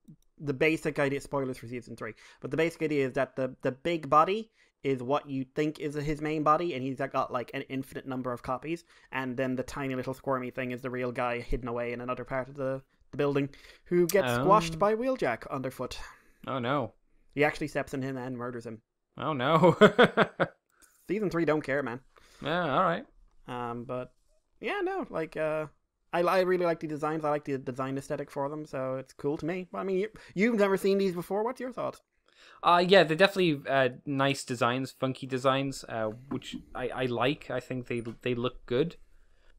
the basic idea. Spoilers for season 3, but the basic idea is that the big body is what you think is his main body, and he's got like an infinite number of copies, and then the tiny little squirmy thing is the real guy hidden away in another part of the building, who gets squashed by Wheeljack underfoot. Oh no. He actually steps in him and murders him. Oh no. Season 3 don't care, man. Yeah, alright. But yeah, no, like I really like the designs. I like the design aesthetic for them, so it's cool to me. I mean, you've never seen these before. What's your thoughts? Yeah, they're definitely nice designs, funky designs, which I like. I think they look good.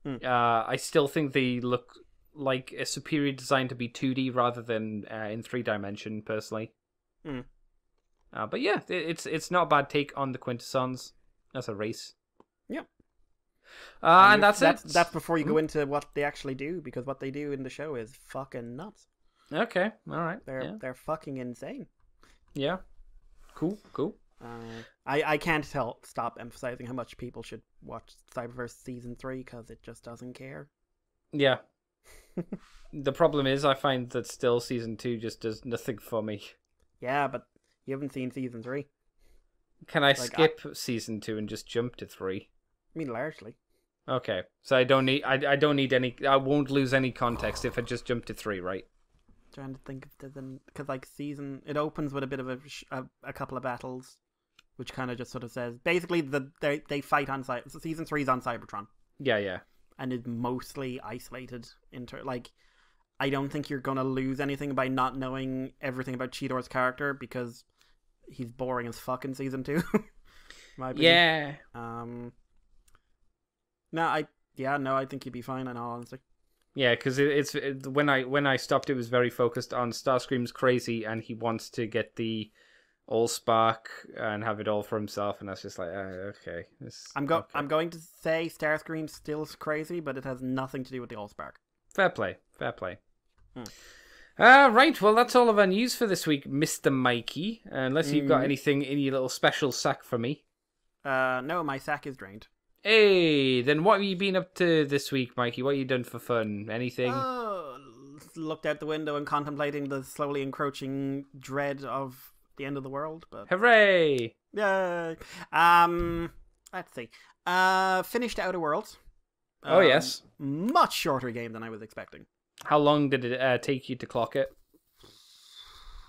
I still think they look like a superior design to be 2D rather than in 3-dimension, personally. But yeah, it's not a bad take on the Quintessons as a race. Yeah. And that's it. That's before you go into what they actually do, because what they do in the show is fucking nuts. Okay, all right. They're fucking insane. Yeah. Cool. I can't stop emphasizing how much people should watch Cyberverse Season 3, because it just doesn't care. Yeah. The problem is I find that still Season 2 just does nothing for me. Yeah, but you haven't seen Season 3. Can I skip Season 2 and just jump to 3? I mean, largely. Okay, so I don't need any. I won't lose any context if I just jump to 3, right? Trying to think if there's because like it opens with a bit of a couple of battles, which kind of just sort of says basically they fight on Season 3's on Cybertron. Yeah. And is mostly isolated into like. I don't think you're gonna lose anything by not knowing everything about Cheetor's character, because he's boring as fuck in Season 2. Yeah. I think you'd be fine, in all honesty. Yeah, because when I stopped, it was very focused on Starscream's crazy, and he wants to get the Allspark and have it all for himself, and that's just like, okay. I'm going to say Starscream's still crazy, but it has nothing to do with the Allspark. Fair play. Right, well, that's all of our news for this week, Mr. Mikey. Unless you've got anything in your little special sack for me. No, my sack is drained. Hey, then what have you been up to this week, Mikey? What have you done for fun? Anything? Looked out the window and contemplating the slowly encroaching dread of the end of the world. But hooray! Yay! Let's see. Finished Outer Worlds. Oh yes. Much shorter game than I was expecting. How long did it take you to clock it?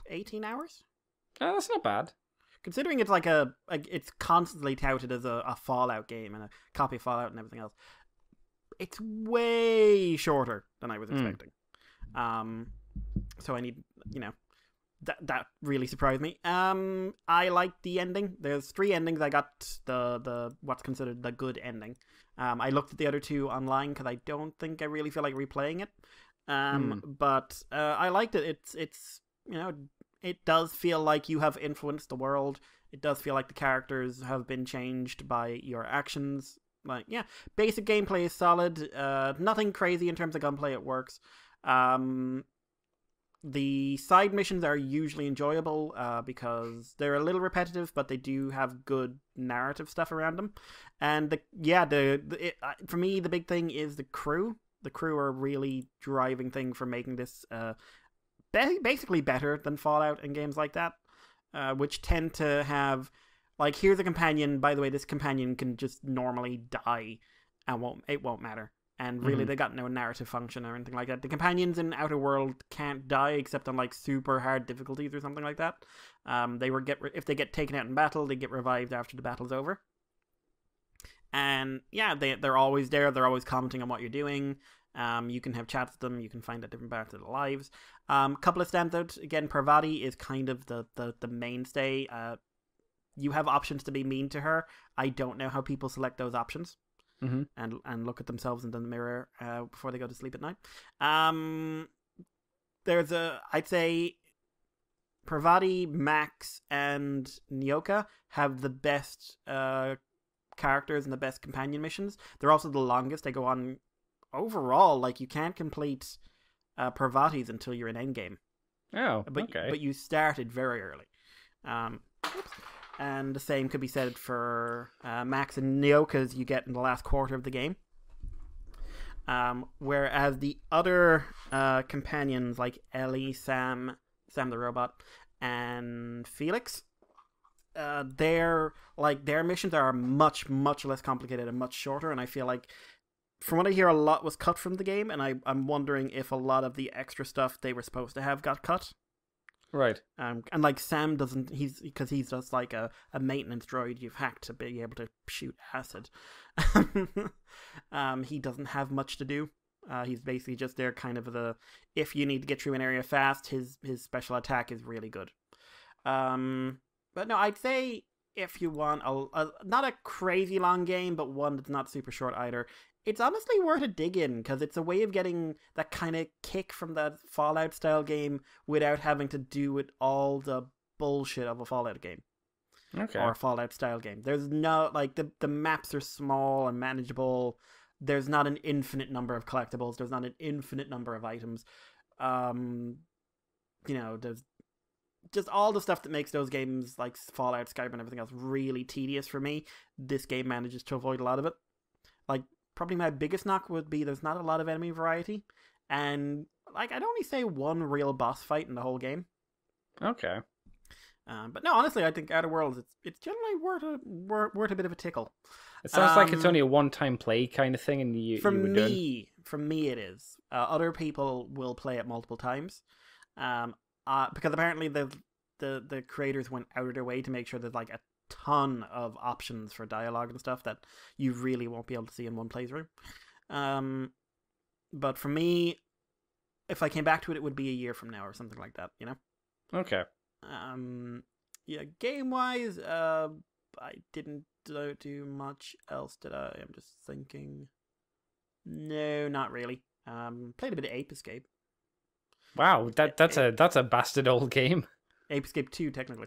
18 hours? Oh, that's not bad. Considering it's it's constantly touted as a Fallout game and a copy of Fallout and everything else, it's way shorter than I was expecting. So I need, that really surprised me. I liked the ending. There's 3 endings. I got the what's considered the good ending. I looked at the other 2 online because I don't think I really feel like replaying it. But I liked it. It's it does feel like you have influenced the world. It does feel like the characters have been changed by your actions. Like, yeah, basic gameplay is solid. Nothing crazy in terms of gunplay. It works. The side missions are usually enjoyable because they're a little repetitive, but they do have good narrative stuff around them. And for me, the big thing is the crew. The crew are a really driving thing for making this basically better than Fallout and games like that, which tend to have, like, here's a companion. By the way, this companion can just normally die, and it won't matter. And really, they got no narrative function or anything like that. The companions in Outer World can't die except on like super hard difficulties or something like that. If they get taken out in battle, they get revived after the battle's over. And yeah, they're always there. They're always commenting on what you're doing. You can have chats with them. You can find out different parts of their lives. Couple of standouts. Again, Parvati is kind of the mainstay. You have options to be mean to her. I don't know how people select those options. And look at themselves in the mirror before they go to sleep at night. I'd say Parvati, Max, and Nyoka have the best characters and the best companion missions. They're also the longest. They go on overall. Like, you can't complete Parvati's until you're in endgame. Oh, okay. But you started very early. and the same could be said for Max and Nyoka as you get in the last quarter of the game. Whereas the other companions like Ellie, Sam the robot, and Felix, their missions are much less complicated and much shorter. And I feel like, from what I hear, a lot was cut from the game, and I'm wondering if a lot of the extra stuff they were supposed to have got cut. Right. And like Sam doesn't, he's just like a maintenance droid you've hacked to be able to shoot acid. He doesn't have much to do. He's basically just there kind of if you need to get through an area fast, his special attack is really good. But no, I'd say if you want not a crazy long game, but one that's not super short either, it's honestly worth a dig in, because it's a way of getting that kind of kick from that Fallout style game without having to do with all the bullshit of a Fallout game. Okay. Or a Fallout style game. There's no, like, the maps are small and manageable. There's not an infinite number of collectibles. There's not an infinite number of items. There's just all the stuff that makes those games like Fallout, Skyrim, and everything else really tedious for me. This game manages to avoid a lot of it. Like, probably my biggest knock would be there's not a lot of enemy variety, and like I'd only say one real boss fight in the whole game. Okay. But no, honestly, I think Outer Worlds it's generally worth a bit of a tickle. It sounds like it's only a one-time play kind of thing, and from me it is. Other people will play it multiple times, because apparently the creators went out of their way to make sure there's like a ton of options for dialogue and stuff that you really won't be able to see in one playthrough. But for me, if I came back to it, it would be a year from now or something like that, you know? Okay. Yeah, game-wise, I didn't do much else, did I? I'm just thinking. No, not really. Played a bit of Ape Escape. Wow, that's a bastard old game. Ape Escape 2, technically.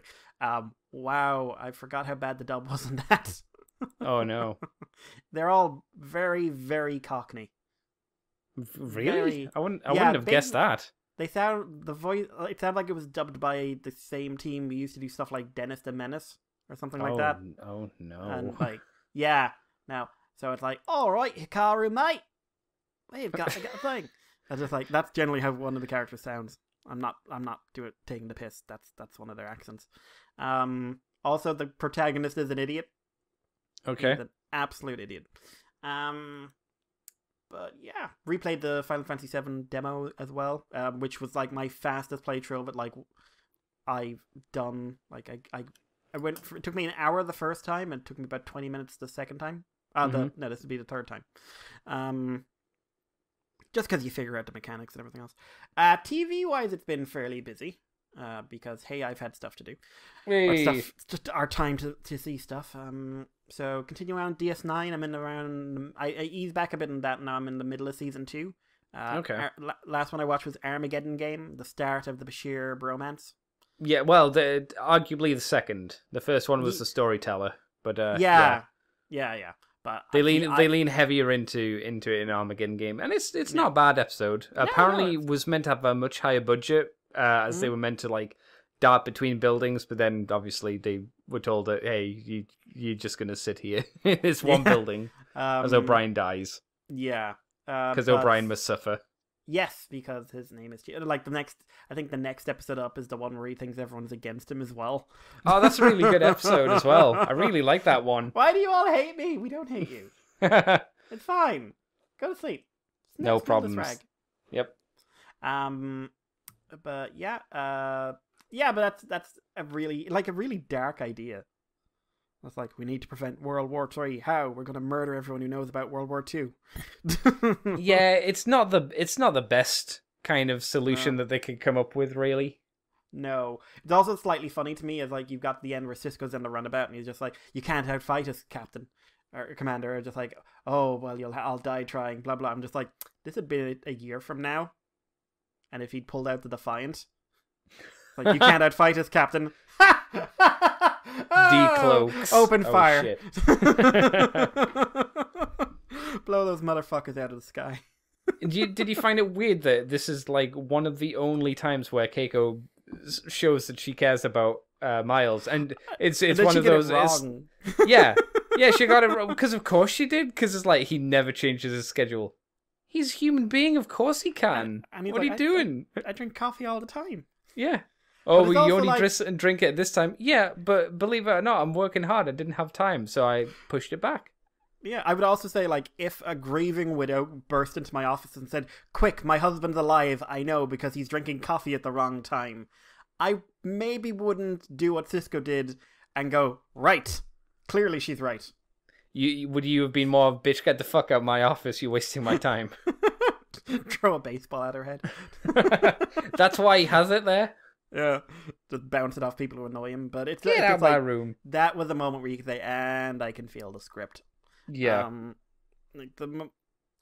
Wow, I forgot how bad the dub was on that. Oh no. They're all very, very Cockney. Really? I wouldn't have guessed that. It sounded like it was dubbed by the same team who used to do stuff like Dennis the Menace or something like that. Oh no. And like, yeah. Now, so it's like, alright, Hikaru, mate. We've got a thing. I just like, that's generally how one of the characters sounds. I'm not taking the piss. That's one of their accents. Also, the protagonist is an idiot. Okay. He's an absolute idiot. But yeah, replayed the Final Fantasy VII demo as well, which was like my fastest playthrough of it. Like, I've done like I went. It took me an hour the first time, and it took me about 20 minutes the second time. No, this would be the third time. Just because you figure out the mechanics and everything else. TV wise, it's been fairly busy. Because hey, I've had stuff to do. Hey. It's just our time to see stuff. So continue on DS9. I'm in around. I ease back a bit in that now. I'm in the middle of season 2. Okay. Last one I watched was Armageddon Game, the start of the Bashir bromance. Yeah, well, arguably the second. The first one was the storyteller, but yeah. But they lean heavier into it in Armageddon Game, and it's not a bad episode. Apparently, it was meant to have a much higher budget, as they were meant to like dart between buildings, but then obviously they were told that hey, you're just gonna sit here in this one building as O'Brien dies. Yeah, because O'Brien must suffer. Yes, because his name is like I think the next episode up is the one where he thinks everyone's against him as well. Oh, that's a really good episode as well. I really like that one. Why do you all hate me? We don't hate you. It's fine. Go to sleep. No problems. Yep. But yeah, but that's a really dark idea. It's like, we need to prevent World War III. How? We're going to murder everyone who knows about World War II. Yeah, it's not the best kind of solution that they could come up with, really. No. It's also slightly funny to me, as like, you've got the end where Cisco's in the runabout, and he's just like, you can't outfight us, Captain. Or Commander. Or just like, oh, well, I'll die trying, blah, blah. I'm just like, this had been a year from now. And if he'd pulled out the Defiant. Like, you can't outfight us, Captain. Decloaks. Open fire. Shit. Blow those motherfuckers out of the sky. Did you find it weird that this is like one of the only times where Keiko shows that she cares about miles, and it's And then one she of get it those. wrong. Yeah, she got it wrong because of course she did. Because it's like he never changes his schedule. He's a human being, of course he can. And he's What are like, you doing? I drink coffee all the time. Yeah. Oh, But it's you also only like- drink it at this time. Yeah, but believe it or not, I'm working hard. I didn't have time, so I pushed it back. Yeah, I would also say, like, if a grieving widow burst into my office and said, "Quick, my husband's alive, I know, because he's drinking coffee at the wrong time," I maybe wouldn't do what Cisco did and go, "Right, clearly she's right." Would you have been more bitch? Get the fuck out of my office! You're wasting my time. Throw a baseball at her head. That's why he has it there. Yeah, just bounce it off people who annoy him. But it's Get it's out of my like, room. that was a moment where you could say, "And I can feel the script." Yeah. Like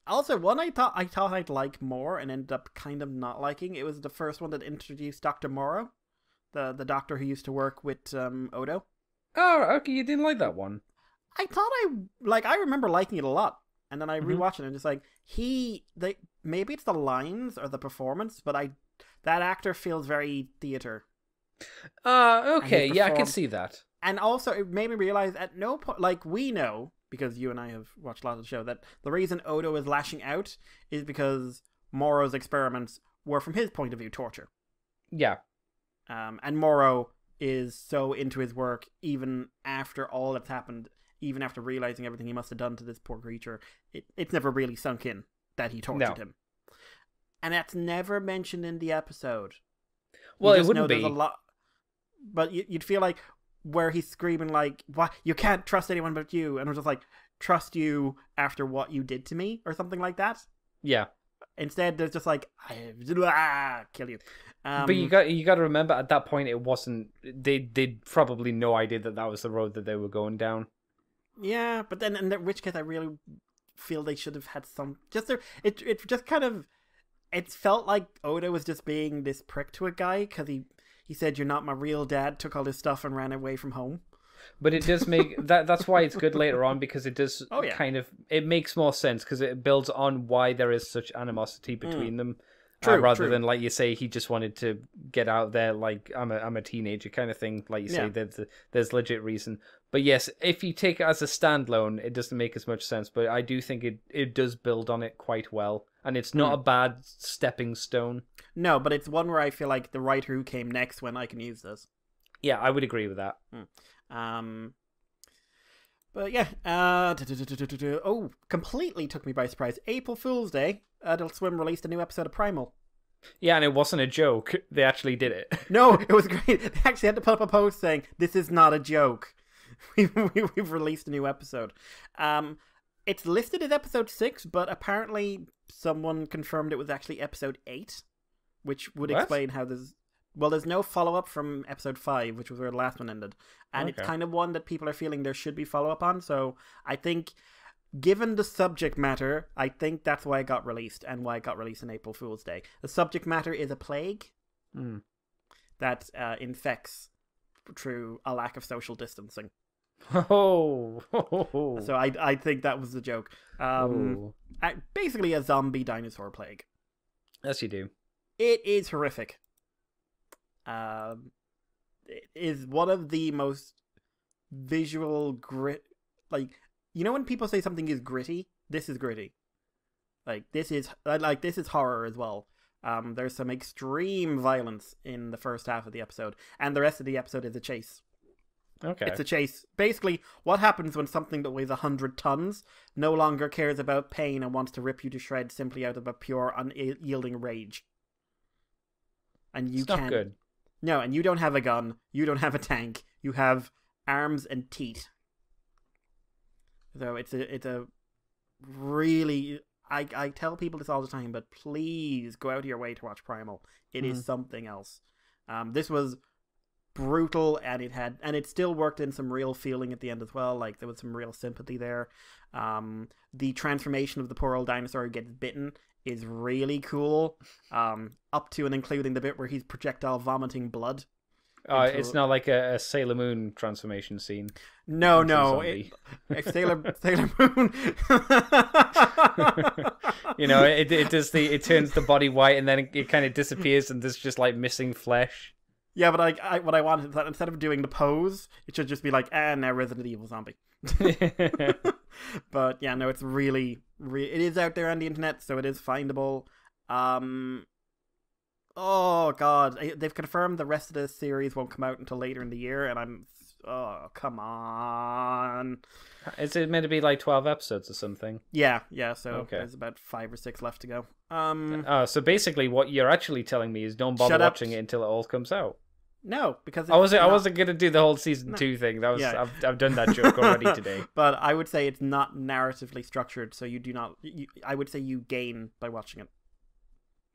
also one I thought I'd like more and ended up kind of not liking. It was the first one that introduced Dr. Morrow, the doctor who used to work with Odo. Oh, okay. You didn't like that one. I thought I remember liking it a lot, and then I rewatched it and just like maybe it's the lines or the performance, but that actor feels very theater. Okay. And he Yeah, I can performed- see that. And also, it made me realize at no point, like, we know, because you and I have watched a lot of the show, that the reason Odo is lashing out is because Morrow's experiments were, from his point of view, torture. Yeah. And Morrow is so into his work, even after all that's happened, even after realizing everything he must have done to this poor creature, it's never really sunk in that he tortured him. And that's never mentioned in the episode. Well, You it just wouldn't know there's be. a lot, but you'd feel like where he's screaming like, "What? You can't trust anyone but you," and I'm just like, "Trust you after what you did to me," or something like that. Yeah. Instead, there's just like, kill you. But you got to remember at that point it wasn't. They'd probably no idea that was the road that they were going down. Yeah, but then in which case, I really feel they should have had some. It just kind of. It felt like Odo was just being this prick to a guy because he said, "You're not my real dad," took all his stuff and ran away from home. But it does make that's why it's good later on, because it does kind of, it makes more sense because it builds on why there is such animosity between them. Rather than, like you say, he just wanted to get out there, like I'm a teenager kind of thing. Like you say, there's legit reason. But yes, if you take it as a standalone, it doesn't make as much sense. But I do think it does build on it quite well, and it's not a bad stepping stone. No, but it's one where I feel like the writer who came next when I can use this. Yeah, I would agree with that. But yeah, oh, completely took me by surprise. April Fool's Day, Adult Swim released a new episode of Primal. Yeah, and it wasn't a joke. They actually did it. No, it was great. They actually had to put up a post saying, "This is not a joke. We've released a new episode." It's listed as episode 6, but apparently someone confirmed it was actually episode 8, which would explain how there's no follow-up from episode 5, which was where the last one ended. And it's kind of one that people are feeling there should be follow-up on. So I think, given the subject matter, I think that's why it got released and why it got released on April Fool's Day. The subject matter is a plague that infects through a lack of social distancing. Oh. So I think that was the joke. Basically a zombie dinosaur plague. Yes, you do. It is horrific. It is one of the most visual grit. Like, you know when people say something is gritty? This is gritty. This is horror as well. There's some extreme violence in the first half of the episode, and the rest of the episode is a chase. Okay. It's a chase. Basically, what happens when something that weighs 100 tons no longer cares about pain and wants to rip you to shreds simply out of a pure, unyielding rage. And you It's not good. No, and you don't have a gun. You don't have a tank. You have arms and teeth. So it's a really... I tell people this all the time, but please go out of your way to watch Primal. It is something else. This was brutal, and it still worked in some real feeling at the end as well. Like, there was some real sympathy there. The transformation of the poor old dinosaur who gets bitten is really cool, up to and including the bit where he's projectile vomiting blood. It's not like a Sailor Moon transformation scene. No. Sailor Moon. It turns the body white and then it kind of disappears and there's just like missing flesh. Yeah, but what I wanted is that instead of doing the pose, it should just be like, now Resident Evil Zombie. But yeah, no, it's really, it is out there on the internet, so it is findable. Oh god, they've confirmed the rest of the series won't come out until later in the year, and oh, come on. Is it meant to be like 12 episodes or something? Yeah, so Okay. there's about 5 or 6 left to go. So basically what you're actually telling me is don't bother Shut up. watching it until it all comes out. No, because I wasn't going to do the whole season 2 thing. That was Yeah. I've done that joke already today. But I would say it's not narratively structured, so I would say you gain by watching it.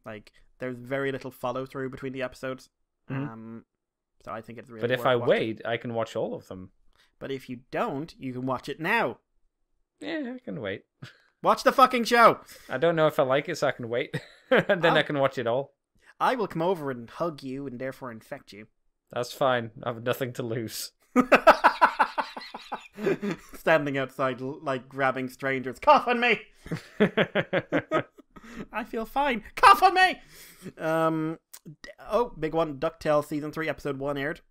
Like, there's very little follow through between the episodes. So I think it's really But if worth I watching. wait, I can watch all of them. But if you don't, you can watch it now. Yeah, I can wait. Watch the fucking show. I don't know if I like it, so I can wait. And then I can watch it all. I will come over and hug you and therefore infect you. That's fine. I have nothing to lose. Standing outside, like, grabbing strangers. Cough on me! I feel fine. Cough on me! Big one. DuckTales Season 3, Episode 1 aired.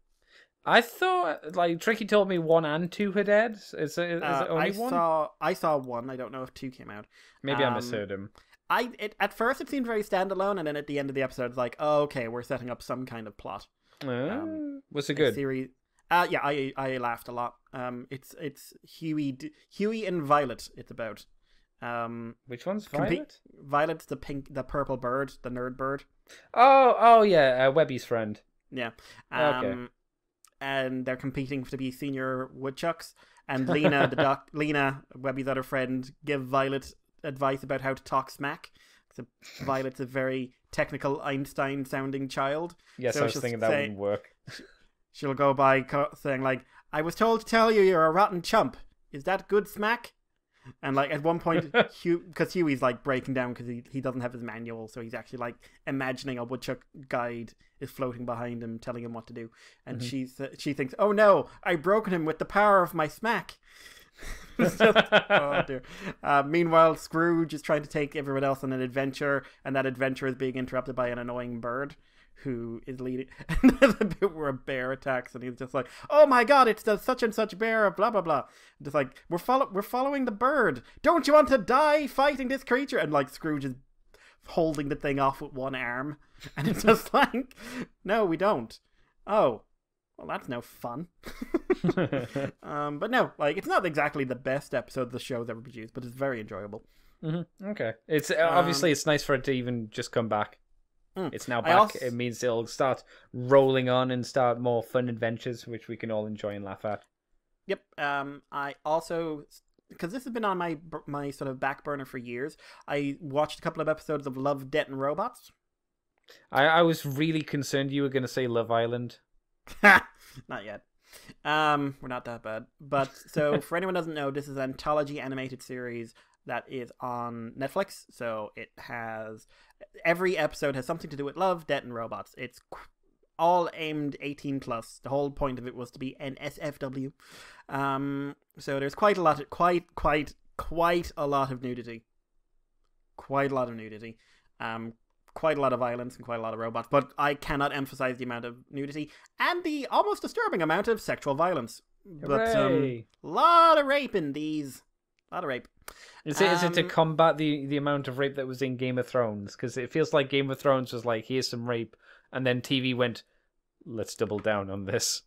I thought, like, Tricky told me 1 and 2 had aired. Is it only 1? I saw 1. I don't know if 2 came out. Maybe I misheard him. At first it seemed very standalone, and then at the end of the episode it's like, oh, okay, we're setting up some kind of plot. Was it good? Series. Yeah, I laughed a lot. It's Huey and Violet. It's about. Which one's Violet? Violet's the purple bird, the nerd bird. Oh yeah, Webby's friend. Yeah. Okay. And they're competing to be senior woodchucks. And Lena, Lena, Webby's other friend, give Violet advice about how to talk smack. So Violet's a very technical Einstein-sounding child. Yes, so I was thinking that wouldn't work. She'll go by saying, like, I was told to tell you you're a rotten chump. Is that good smack? And, like, at one point, because Huey's, like, breaking down because he doesn't have his manual, so he's actually, like, imagining a woodchuck guide is floating behind him, telling him what to do. And she thinks, oh no, I've broken him with the power of my smack. Oh dear. Meanwhile, Scrooge is trying to take everyone else on an adventure, and that adventure is being interrupted by an annoying bird who is leading. And there's a bit where a bear attacks, and he's just like, "Oh my god, it's the such and such bear!" Blah blah blah. Just like we're following the bird. Don't you want to die fighting this creature? And like Scrooge is holding the thing off with one arm, and it's just like, no, we don't. Oh. Well, that's no fun. But no, like, it's not exactly the best episode the show's ever produced, but it's very enjoyable. Okay. It's obviously it's nice for it to even just come back. It's now back. It means it'll start rolling on and start more fun adventures, which we can all enjoy and laugh at. Yep. I also, because this has been on my sort of back burner for years, I watched a couple of episodes of Love, Death and Robots. I was really concerned you were going to say Love Island. Not yet. We're not that bad. But so for anyone who doesn't know, this is an anthology animated series that is on Netflix. So it has every episode has something to do with love, death, and robots. It's all aimed 18 plus. The whole point of it was to be an SFW. So there's quite a lot of quite a lot of nudity. Quite a lot of nudity. Quite a lot of violence and quite a lot of robots, but I cannot emphasize the amount of nudity and the almost disturbing amount of sexual violence. But a lot of rape in these. A lot of rape. Is it to combat the amount of rape that was in Game of Thrones? Because it feels like Game of Thrones was like, here's some rape, and then TV went, let's double down on this.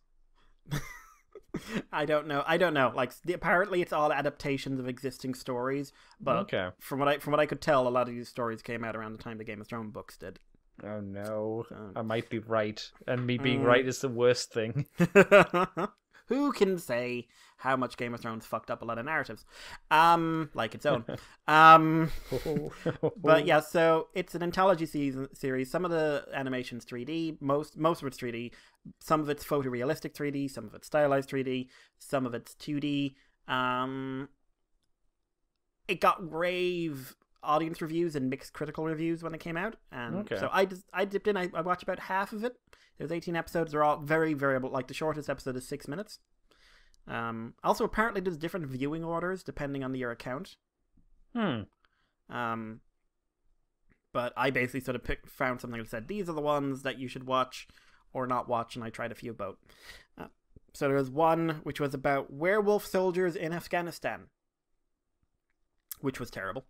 I don't know. Like, apparently it's all adaptations of existing stories, but okay. From what I could tell, a lot of these stories came out around the time the Game of Thrones books did. Oh no, I might be right, and me being right is the worst thing. Who can say how much Game of Thrones fucked up a lot of narratives? Like its own. But yeah, so it's an anthology series. Some of the animation's 3D, most of it's 3D. Some of it's photorealistic 3D, some of it's stylized 3D, some of it's 2D. It got rave audience reviews and mixed critical reviews when it came out, and so I dipped in. I watched about half of it. There's 18 episodes. They're all very variable. Like the shortest episode is 6 minutes. Also, apparently, there's different viewing orders depending on your account. But I basically sort of found something that said these are the ones that you should watch or not watch, and I tried a few of both. So there was one which was about werewolf soldiers in Afghanistan, which was terrible.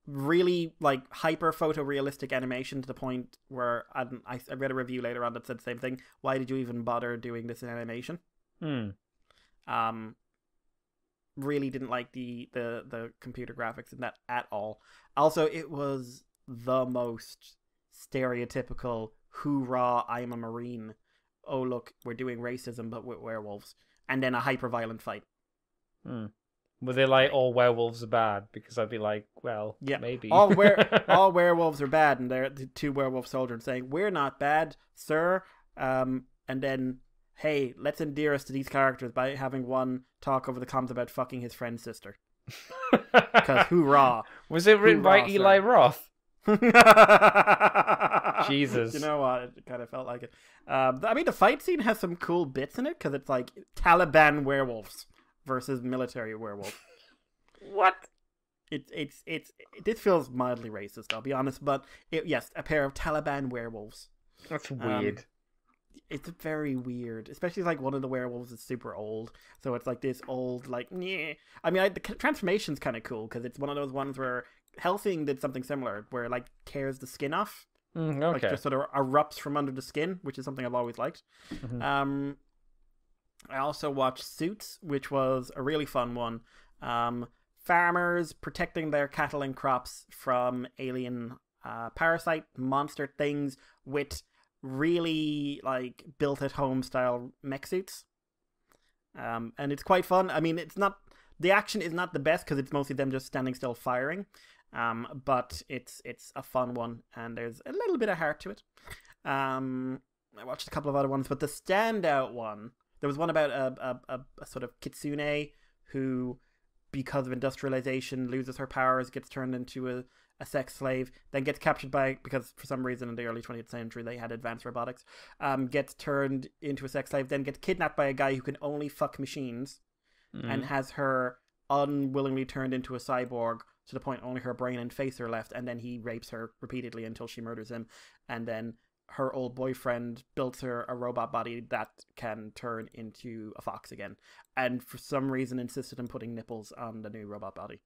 Really like hyper photorealistic animation to the point where I read a review later on that said the same thing. Why did you even bother doing this in animation? Really didn't like the computer graphics in that at all. Also, it was the most stereotypical hoorah, I'm a Marine. Oh look, we're doing racism but with werewolves. And then a hyper violent fight. Were they like all werewolves are bad? Because I'd be like, well, yeah, maybe. all werewolves are bad, and they're the two werewolf soldiers saying, "We're not bad, sir." And then, hey, let's endear us to these characters by having one talk over the comms about fucking his friend's sister. Because hoorah! Was it written by Hoorah, Eli sir. Roth? Jesus. You know what? It kind of felt like it. I mean, the fight scene has some cool bits in it because it's like Taliban werewolves versus military werewolves. What? It's this feels mildly racist, I'll be honest, but yes, a pair of Taliban werewolves. That's weird. It's very weird, especially like one of the werewolves is super old, so it's like this old like. Nyeh. I mean, the transformation's kind of cool because it's one of those ones where Helsing did something similar, where it, like tears the skin off, Okay. like just sort of erupts from under the skin, which is something I've always liked. I also watched Suits, which was a really fun one. Farmers protecting their cattle and crops from alien parasite monster things with really like built at home style mech suits. And it's quite fun. I mean, the action is not the best because it's mostly them just standing still firing. But it's a fun one, and there's a little bit of heart to it. I watched a couple of other ones, but the standout one, there was one about a sort of kitsune who, because of industrialization, loses her powers, gets turned into a sex slave, then gets captured by, because for some reason in the early 20th century they had advanced robotics, gets turned into a sex slave, then gets kidnapped by a guy who can only fuck machines, and has her unwillingly turned into a cyborg to the point only her brain and face are left, and then he rapes her repeatedly until she murders him, and then her old boyfriend built her a robot body that can turn into a fox again, and for some reason insisted on putting nipples on the new robot body.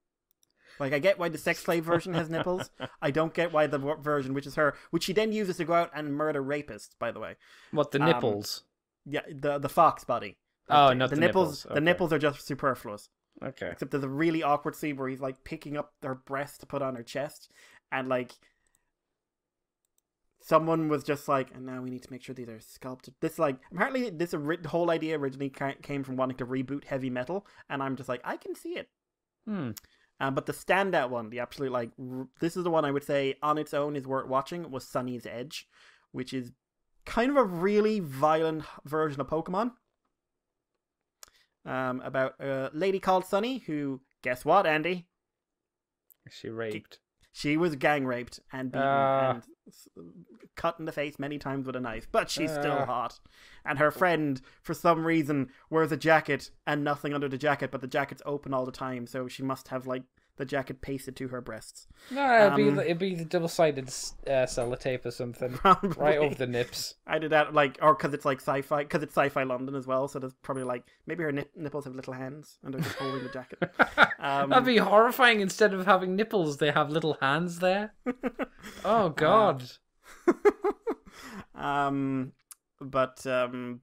Like, I get why the sex slave version has nipples. I don't get why the version, which is her, which she then uses to go out and murder rapists, by the way. What, the nipples? Yeah, the fox body. Oh, not the nipples. The nipples are just superfluous. Okay. Except there's a really awkward scene where he's like picking up her breast to put on her chest, and like someone was just like, and now we need to make sure these are sculpted. This like apparently this whole idea originally came from wanting to reboot heavy metal, and I'm just like, I can see it. But the standout one, the absolute like, this is the one I would say on its own is worth watching, was Sunny's Edge, which is kind of a really violent version of Pokemon. About a lady called Sunny who, guess what, Andy? She raped. She was gang raped and beaten and cut in the face many times with a knife, but she's still hot. And her friend, for some reason, wears a jacket and nothing under the jacket, but the jacket's open all the time, so she must have like the jacket pasted to her breasts. No, it'd be the double-sided sellotape or something, Probably. right over the nips. I did that, like, or because it's like sci-fi, because it's sci-fi London as well. So there's probably like maybe her nipples have little hands and they're just holding the jacket. That'd be horrifying. Instead of having nipples, they have little hands there. Oh God. But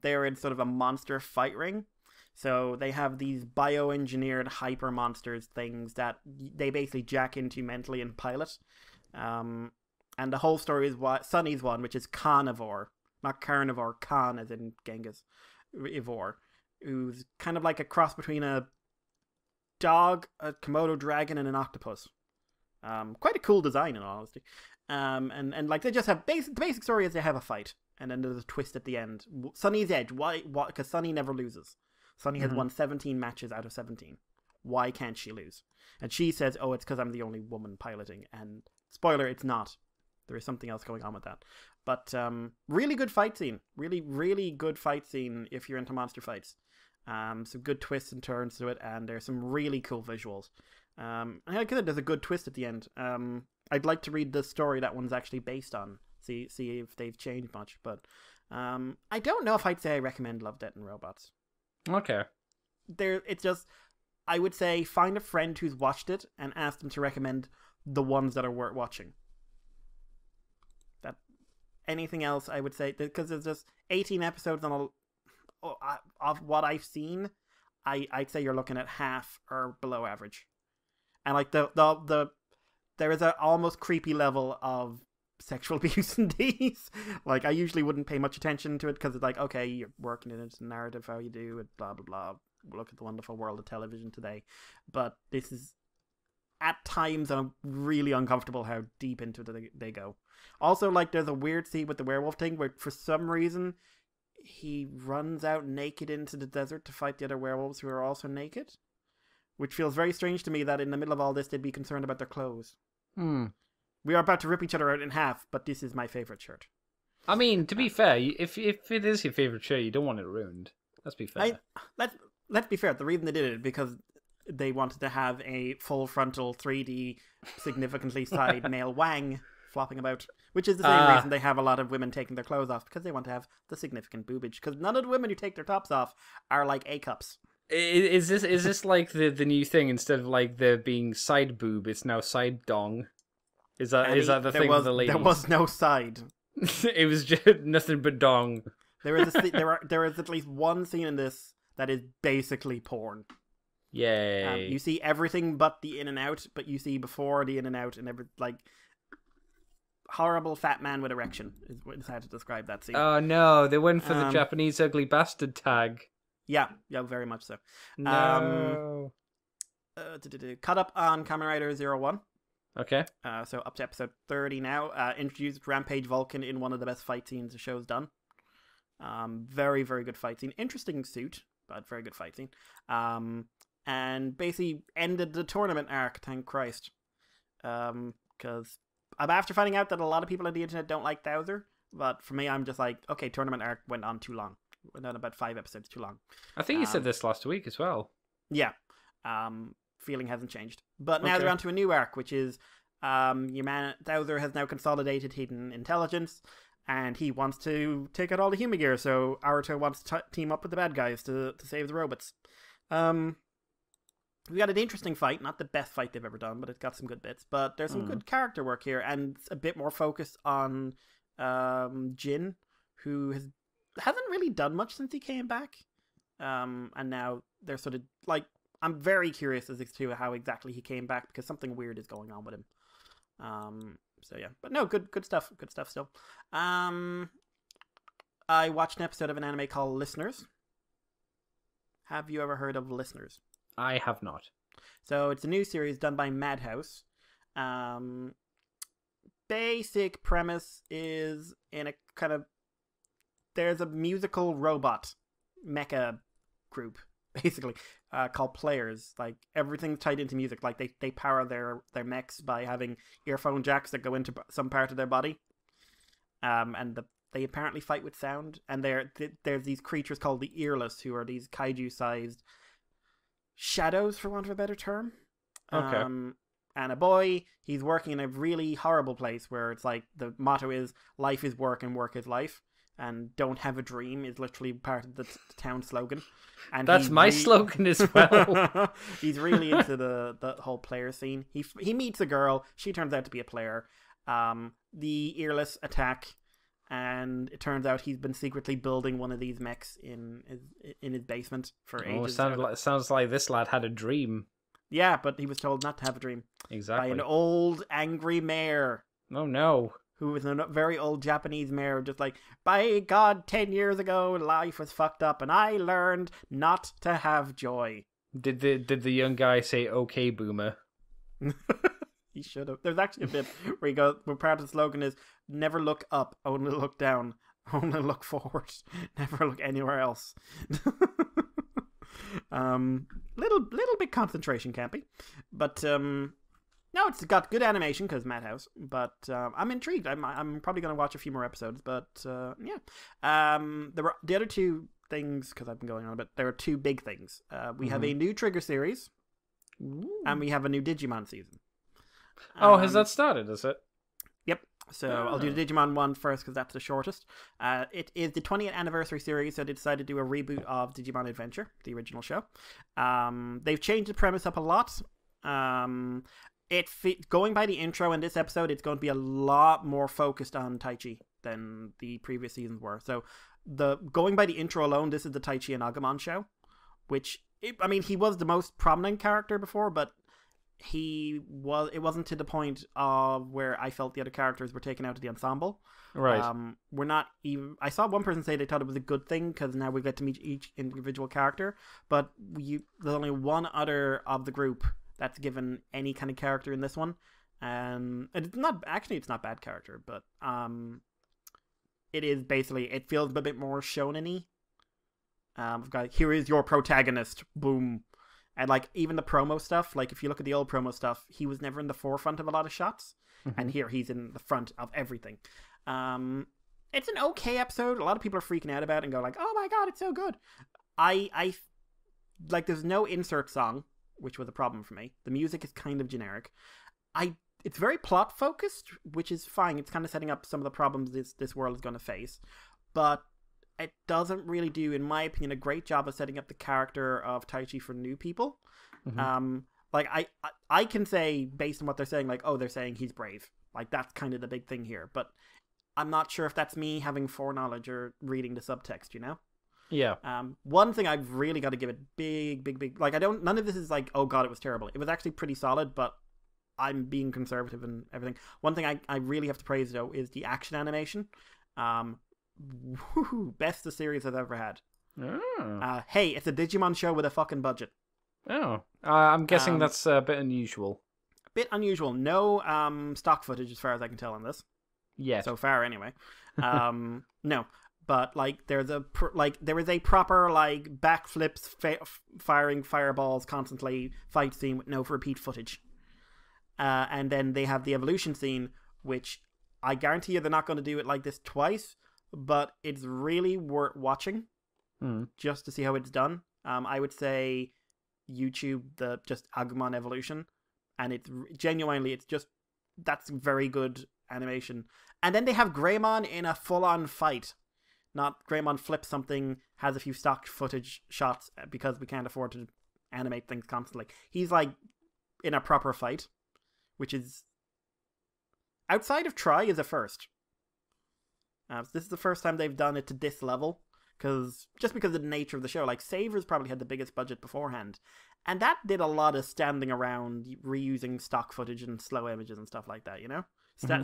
they're in sort of a monster fight ring. So they have these bioengineered hyper monsters things that they basically jack into mentally and pilot. And the whole story is Sunny's one, which is Carnivore. Not carnivore, Khan as in Genghis. Ivor. Who's kind of like a cross between a dog, a Komodo dragon, and an octopus. Quite a cool design in all honesty. And like they just have the basic story is they have a fight. And then there's a twist at the end. Sunny's Edge. Why? Because Sunny never loses. Sunny has won 17 matches out of 17. Why can't she lose? And she says, oh, it's because I'm the only woman piloting. And spoiler, it's not. There is something else going on with that. But really good fight scene. Really, really good fight scene if you're into monster fights. Some good twists and turns to it. And there's some really cool visuals. And like I said, there's a good twist at the end. I'd like to read the story that one's actually based on. See if they've changed much. But I don't know if I'd say I recommend Love, Death, and Robots. Okay. It's just, I would say find a friend who's watched it and ask them to recommend the ones that are worth watching. That anything else, I would say, because there's just 18 episodes on of what I've seen, I'd say you're looking at half or below average. And like there is a almost creepy level of sexual abuse in these. Like, I usually wouldn't pay much attention to it because it's like, okay, you're working in it's a narrative, how you do it, blah blah blah. Look at the wonderful world of television today. But this is, at times, I'm really uncomfortable how deep into it they go. Also, like, there's a weird scene with the werewolf thing where for some reason he runs out naked into the desert to fight the other werewolves who are also naked, which feels very strange to me that in the middle of all this they'd be concerned about their clothes. We are about to rip each other out in half, but this is my favorite shirt. I mean, to be fair, if it is your favorite shirt, you don't want it ruined. Let's be fair. Let's be fair. The reason they did it because they wanted to have a full frontal 3D, significantly side male wang flopping about, which is the same reason they have a lot of women taking their clothes off, because they want to have the significant boobage. Because none of the women who take their tops off are like A cups. Is this like the new thing? Instead of like there being side boob, it's now side dong. Is that the thing with the ladies? There was no side. It was just nothing but dong. There is at least one scene in this that is basically porn. Yay! You see everything but the in and out, but you see before the in and out and like horrible fat man with erection is how to describe that scene. Oh no, they went for the Japanese ugly bastard tag. Yeah, very much so. No. Caught up on Kamen Rider 01. Okay. So up to episode 30 now. Introduced Rampage Vulcan in one of the best fight scenes the show's done. Very, very good fight scene. Interesting suit, but very good fight scene. And basically ended the tournament arc, thank Christ. Because after finding out that a lot of people on the internet don't like Thouser, but for me, I'm just like, okay, tournament arc went on too long. Went on about 5 episodes too long. I think you said this last week as well. Yeah. Feeling hasn't changed. But now they're onto a new arc, which is your man Thouser has now consolidated hidden intelligence, and he wants to take out all the human gear, so Aruto wants to team up with the bad guys to save the robots. We got an interesting fight, not the best fight they've ever done, but it's got some good bits. But there's some good character work here, and a bit more focus on Jin, who hasn't really done much since he came back. And now they're sort of like, I'm very curious as to how exactly he came back, because something weird is going on with him. So yeah, but no, good stuff still. I watched an episode of an anime called Listeners. Have you ever heard of Listeners? I have not. So it's a new series done by Madhouse. Basic premise is in a kind of, there's a musical robot mecha group, basically, called Players. Like, everything's tied into music. Like, they power their mechs by having earphone jacks that go into some part of their body. And they apparently fight with sound. And there's these creatures called the Earless, who are these kaiju-sized shadows, for want of a better term. Okay. And a boy, he's working in a really horrible place where it's like the motto is life is work and work is life. And don't have a dream is literally part of the town slogan. And that's my slogan as well. He's really into the whole player scene. He meets a girl. She turns out to be a player. The Earless attack, and it turns out he's been secretly building one of these mechs in his basement for ages. It sounds like this lad had a dream. Yeah, but he was told not to have a dream. Exactly. By an old, angry mayor. Oh, no. Who was a very old Japanese mayor, just like, by God, 10 years ago, life was fucked up, and I learned not to have joy. Did the young guy say, okay, boomer? He should have. There's actually a bit where where part of the slogan is, never look up, only look down, only look forward, never look anywhere else. Little bit concentration campy, but no, it's got good animation because Madhouse. But I'm intrigued. I'm probably going to watch a few more episodes. But yeah, there were the other two things, because I've been going on a bit. There are two big things. We have a new Trigger series, and we have a new Digimon season. Oh, has that started? Is it? Yep. So I'll do the Digimon one first because that's the shortest. It is the 20th anniversary series, so they decided to do a reboot of Digimon Adventure, the original show. They've changed the premise up a lot. Going by the intro in this episode, it's going to be a lot more focused on Taichi than the previous seasons were. So going by the intro alone, this is the Taichi and Agumon show, which he was the most prominent character before, but it wasn't to the point of where I felt the other characters were taken out of the ensemble. Right. We're not even. I saw one person say they thought it was a good thing because now we get to meet each individual character, but there's only one other of the group that's given any kind of character in this one, and it's not bad character, but it is basically, it feels a bit more shonen-y. We've got, here is your protagonist, boom. And like even the promo stuff, like if you look at the old promo stuff, he was never in the forefront of a lot of shots, and here he's in the front of everything. It's an okay episode. A lot of people are freaking out about it and go like, "Oh my god, it's so good." I like, there's no insert song, which was a problem for me. The music is kind of generic. It's very plot focused, which is fine. It's kind of setting up some of the problems this world is going to face, but it doesn't really do, in my opinion, a great job of setting up the character of Taichi for new people. Like I can say, based on what they're saying, like, oh, they're saying he's brave. Like that's kind of the big thing here, but I'm not sure if that's me having foreknowledge or reading the subtext, you know? Yeah. One thing I've really got to give it big, like none of this is like, oh god, it was terrible. It was actually pretty solid, but I'm being conservative and everything. One thing I really have to praise though is the action animation. Best the series I've ever had. Hey, it's a Digimon show with a fucking budget. I'm guessing that's a bit unusual. A bit unusual. No stock footage as far as I can tell on this. Yeah. So far, anyway. No, but like there is a proper like backflips, firing fireballs constantly fight scene with no repeat footage. And then they have the evolution scene, which I guarantee you they're not going to do it like this twice. But it's really worth watching just to see how it's done. I would say YouTube just Agumon Evolution, and it's that's very good animation. And then they have Greymon in a full-on fight. Not Greymon flips something, has a few stock footage shots because we can't afford to animate things constantly. He's like in a proper fight, which is outside of Try is a first. So this is the first time they've done it to this level, because of the nature of the show. Like Savers probably had the biggest budget beforehand, and that did a lot of standing around, reusing stock footage and slow images and stuff like that. You know,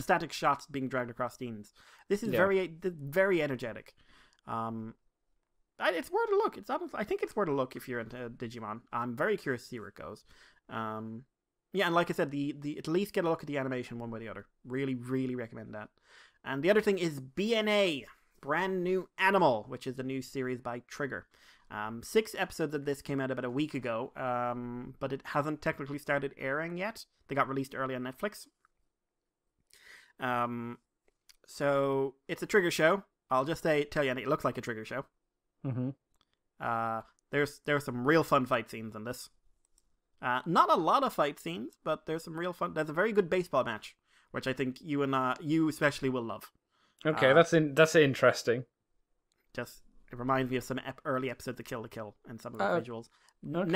static shots being dragged across scenes. This is very energetic. It's worth a look. I think it's worth a look if you're into Digimon. I'm very curious to see where it goes. Yeah, and like I said, the at least get a look at the animation one way or the other. Really, really recommend that. And the other thing is BNA, Brand New Animal, which is the new series by Trigger. 6 episodes of this came out about a week ago, but it hasn't technically started airing yet. They got released early on Netflix. So it's a Trigger show. I'll just tell you, it looks like a Trigger show. There's some real fun fight scenes in this. Not a lot of fight scenes, but there's some real fun. There's a very good baseball match, which I think you especially will love. Okay, that's interesting. It reminds me of some early episodes of Kill la Kill and some of the visuals. Okay.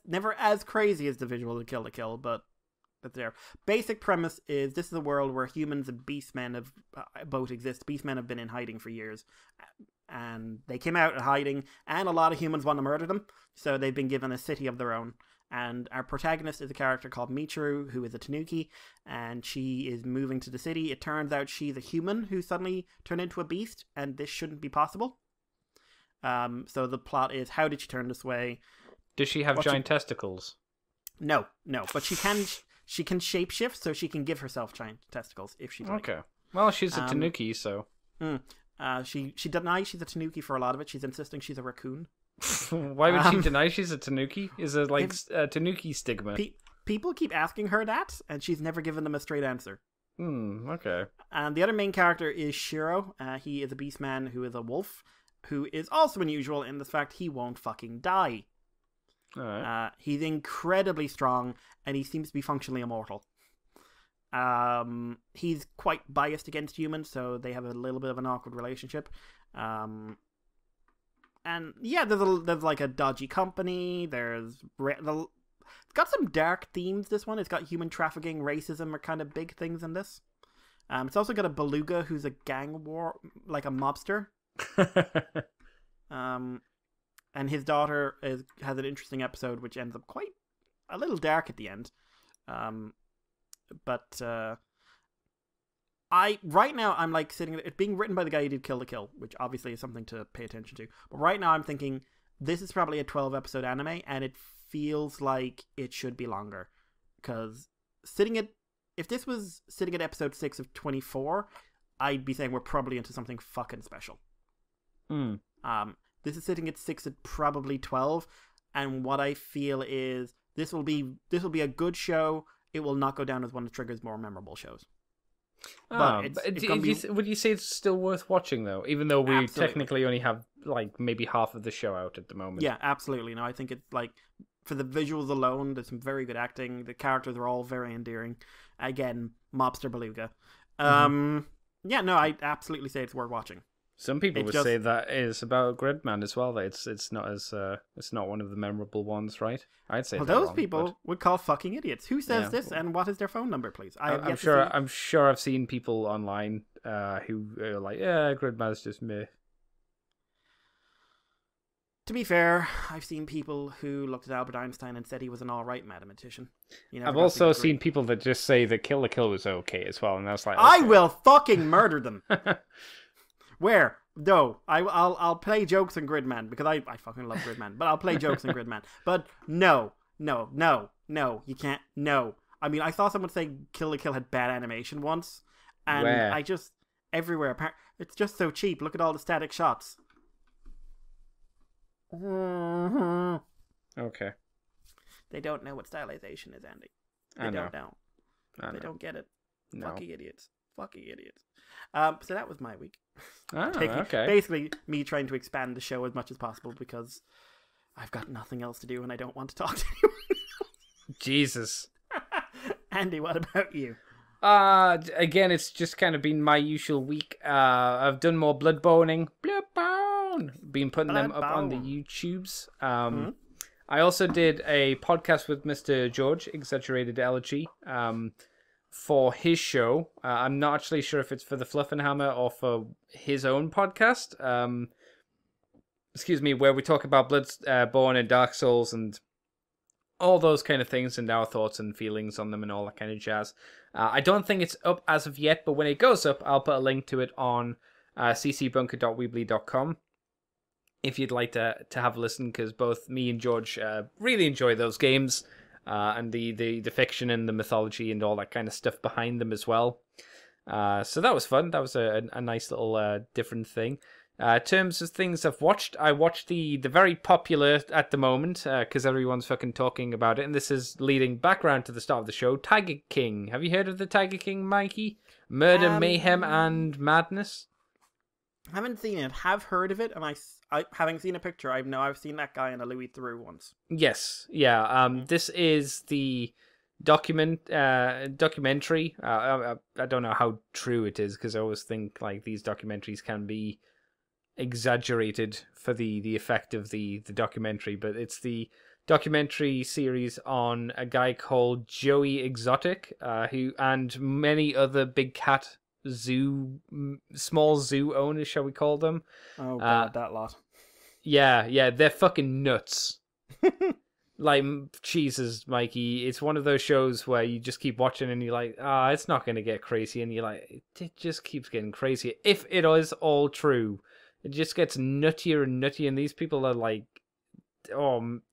Never as crazy as the visuals of Kill la Kill, but that's there. Basic premise is this is a world where humans and beastmen both exist. Beastmen have been in hiding for years, and they came out of hiding, and a lot of humans want to murder them, so they've been given a city of their own. And our protagonist is a character called Michiru, who is a Tanuki, and she is moving to the city. It turns out she's a human who suddenly turned into a beast, and this shouldn't be possible. So the plot is, how did she turn this way? Does she have giant testicles? No, but she can shapeshift, so she can give herself giant testicles if she'd like. Okay. Well, she's a Tanuki, so. She denies she's a Tanuki for a lot of it. She's insisting she's a raccoon. Why would she deny she's a Tanuki? Is it like a Tanuki stigma? People keep asking her that, and she's never given them a straight answer. Okay. And the other main character is Shiro. He is a beastman who is a wolf, who is also unusual in the fact he won't fucking die. All right. He's incredibly strong, and he seems to be functionally immortal. He's quite biased against humans, so they have a little bit of an awkward relationship. And yeah, there's like a dodgy company. It's got some dark themes. This one, it's got human trafficking, racism are kind of big things in this. It's also got a beluga who's a gang war, like a mobster. And his daughter has an interesting episode, which ends up quite a little dark at the end. But right now I'm like sitting. It's being written by the guy who did Kill la Kill, which obviously is something to pay attention to. But right now I'm thinking this is probably a 12-episode anime, and it feels like it should be longer. Because if this was sitting at episode 6 of 24, I'd be saying we're probably into something fucking special. This is sitting at 6 at probably 12, and what I feel is this will be a good show. It will not go down as one of Trigger's more memorable shows. Would you say it's still worth watching though, even though we Absolutely. technically only have like maybe half of the show out at the moment? Yeah, absolutely. No, I think it's like for the visuals alone, there's some very good acting. The characters are all very endearing. Again, mobster beluga. Yeah, no, I absolutely say it's worth watching. Some people would say that is about Gridman as well. That it's not one of the memorable ones, right? I'd say. Well, they're those wrong, people would call fucking idiots. Who says Yeah. this, and what is their phone number, please? I'm sure I've seen people online who are like, yeah, Gridman's just meh. To be fair, I've seen people who looked at Albert Einstein and said he was an alright mathematician. I've also seen people that just say that Kill la Kill was okay as well, and I was like, I okay. will fucking murder them. Where? No, I'll play jokes in Gridman because I fucking love Gridman, but I'll play jokes in Gridman. But no, you can't. No, I mean I saw someone say Kill la Kill had bad animation once, and Where? I just everywhere. It's just so cheap. Look at all the static shots. Okay. They don't know what stylization is, Andy. I know. Don't know. They don't get it. No. Fucking idiots. So that was my week. Oh, okay. Basically, me trying to expand the show as much as possible because I've got nothing else to do and I don't want to talk to anyone. Jesus. Andy, what about you? Again, it's just kind of been my usual week. I've done more Bloodborne. Been putting them up on the YouTubes. I also did a podcast with Mr. George, Exaggerated Elegy, for his show. I'm not actually sure if it's for the Flufferhammer or for his own podcast. Where we talk about Bloodborne and Dark Souls and all those kind of things and our thoughts and feelings on them and all that kind of jazz. I don't think it's up as of yet, but when it goes up, I'll put a link to it on ccbunker.weebly.com. If you'd like to have a listen, because both me and George really enjoy those games and the fiction and the mythology and all that kind of stuff behind them as well. So that was fun. That was a nice little different thing. In terms of things I've watched, I watched the very popular at the moment, because everyone's fucking talking about it, and this is leading back around to the start of the show, Tiger King. Have you heard of the Tiger King, Mikey? Murder, Mayhem, and Madness? Haven't seen it. Have heard of it, and I having seen a picture, I know I've seen that guy in a Louis Theroux once. Yes, yeah. This is the documentary. I don't know how true it is because I always think like these documentaries can be exaggerated for the effect of the documentary, but it's the documentary series on a guy called Joey Exotic, who and many other big cat small zoo owners, shall we call them? Oh god, that lot. Yeah, they're fucking nuts. Like, Jesus, Mikey, it's one of those shows where you just keep watching and you're like, it's not going to get crazy, and you're like, it just keeps getting crazier. If it is all true, it just gets nuttier and nuttier, and these people are like,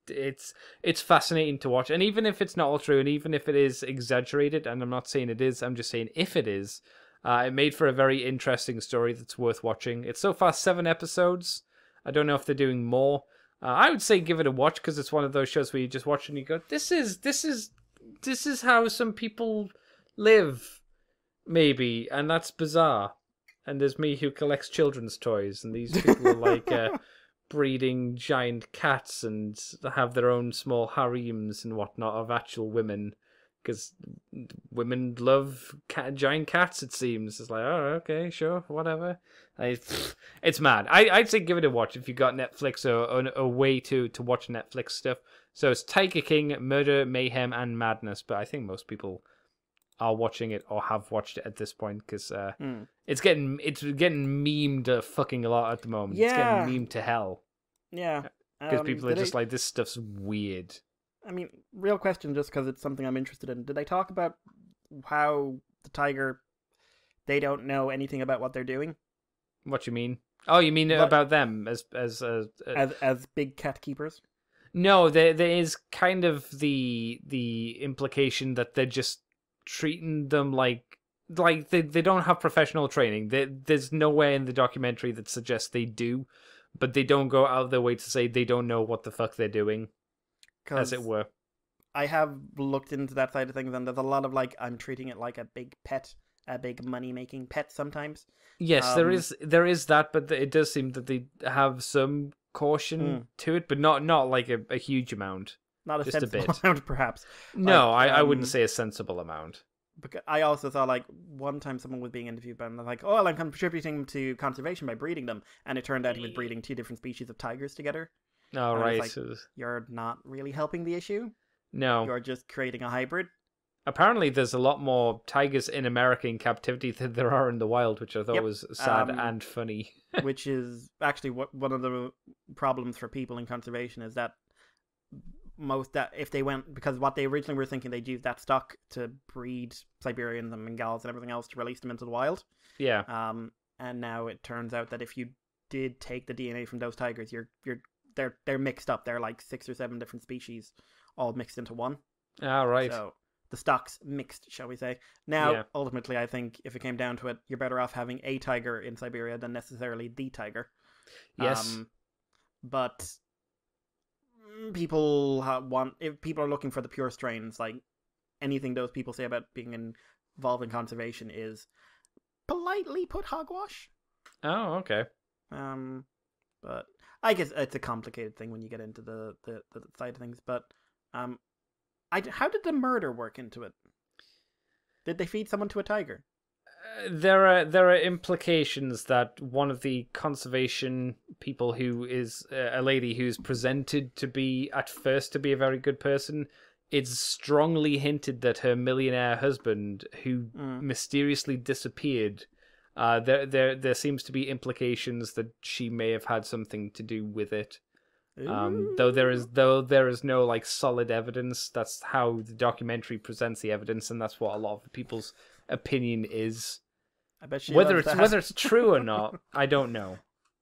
it's fascinating to watch. And even if it's not all true, and even if it is exaggerated, and I'm not saying it is, I'm just saying if it is, it made for a very interesting story that's worth watching. It's so far 7 episodes. I don't know if they're doing more. I would say give it a watch because it's one of those shows where you just watch and you go, this is how some people live, maybe, and that's bizarre. And there's me who collects children's toys, and these people are like breeding giant cats and have their own small harems and whatnot of actual women because women love giant cats. It seems it's like, oh, okay, sure, whatever. It's mad. I'd say give it a watch if you got Netflix or a way to watch Netflix stuff. So it's Tiger King, Murder, Mayhem, and Madness. But I think most people are watching it or have watched it at this point because it's getting memed fucking a lot at the moment. Yeah. It's getting memed to hell. Yeah. Because people are just like, this stuff's weird. I mean, real question, just because it's something I'm interested in. Did they talk about how the tiger, they don't know anything about what they're doing? What you mean? Oh, you mean about them as big cat keepers? No, there is kind of the implication that they're just treating them like they don't have professional training. There's nowhere in the documentary that suggests they do, but they don't go out of their way to say they don't know what the fuck they're doing, as it were. I have looked into that side of things, and there's a lot of I'm treating it like a big pet, a big money-making pet sometimes. Yes, there is that, but it does seem that they have some caution to it, but not like a huge amount. Not a just sensible a bit. amount, perhaps. No, I wouldn't say a sensible amount. Because I also thought, one time someone was being interviewed by them, they're like, oh, well, I'm contributing to conservation by breeding them. And it turned out he was breeding 2 different species of tigers together. Oh, right. You're not really helping the issue. No. You're just creating a hybrid. Apparently, there's a lot more tigers in America in captivity than there are in the wild, which I thought was sad and funny. Which is actually one of the problems for people in conservation is that if they went, because what they originally were thinking, they'd use that stock to breed Siberians and Bengals and everything else to release them into the wild. Yeah. And now it turns out that if you did take the DNA from those tigers, they're mixed up. They're like 6 or 7 different species, all mixed into one. Ah, right. So the stock's mixed, shall we say. Now, ultimately, I think if it came down to it, you're better off having a tiger in Siberia than necessarily the tiger. Yes. But people if people are looking for the pure strains, anything those people say about being involved in conservation is politely put hogwash. Oh, okay. But I guess it's a complicated thing when you get into the side of things. But how did the murder work into it? Did they feed someone to a tiger? There are implications that one of the conservation people, who is a lady who's presented to be at first to be a very good person, it's strongly hinted that her millionaire husband, who mysteriously disappeared, there seems to be implications that she may have had something to do with it. Though there is no solid evidence. That's how the documentary presents the evidence, and that's what a lot of people's opinion is. I bet she whether it's true or not, I don't know,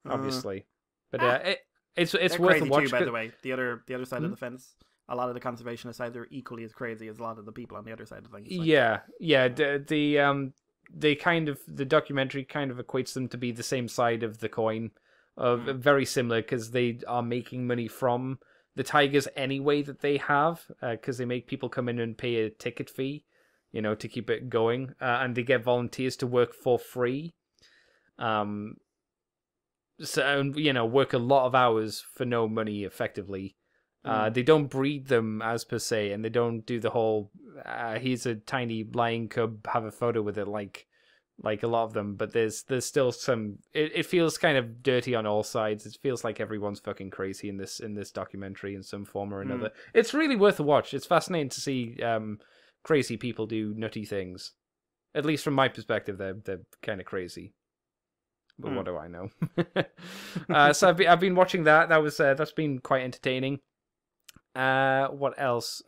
obviously. But it's worth a watch. Too, by the way, the other side of the fence. A lot of the conservationists sides are equally as crazy as a lot of the people on the other side of things. Yeah. The documentary kind of equates them to be the same side of the coin. Very similar, because they are making money from the tigers anyway that they have, because they make people come in and pay a ticket fee, to keep it going, and they get volunteers to work for free. Work a lot of hours for no money, effectively. They don't breed them as per se, and they don't do the whole here's a tiny lion cub, have a photo with it like a lot of them, but there's still some. It feels kind of dirty on all sides. It feels like everyone's fucking crazy in this documentary in some form or another. It's really worth a watch. It's fascinating to see crazy people do nutty things. At least from my perspective, they're kind of crazy. But what do I know? So I've been watching that. That's been quite entertaining. What else?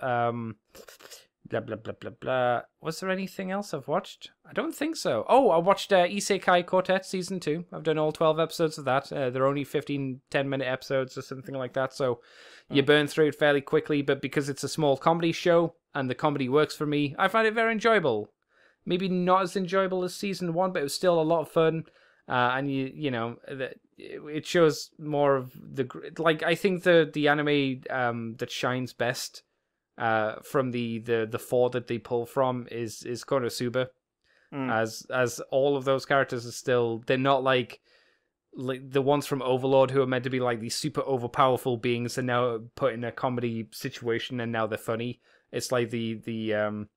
Blah, blah, blah, blah, blah. Was there anything else I've watched? I don't think so. Oh, I watched Isekai Quartet Season 2. I've done all 12 episodes of that. They're only 15, 10-minute episodes or something like that, so you burn through it fairly quickly, but because it's a small comedy show, and the comedy works for me, I find it very enjoyable. Maybe not as enjoyable as Season 1, but it was still a lot of fun, and it shows more of the... I think the anime that shines best from the 4 that they pull from is Konosuba, as all of those characters are still, they're not like the ones from Overlord who are meant to be like these super overpowerful beings and now put in a comedy situation and now they're funny. It's like the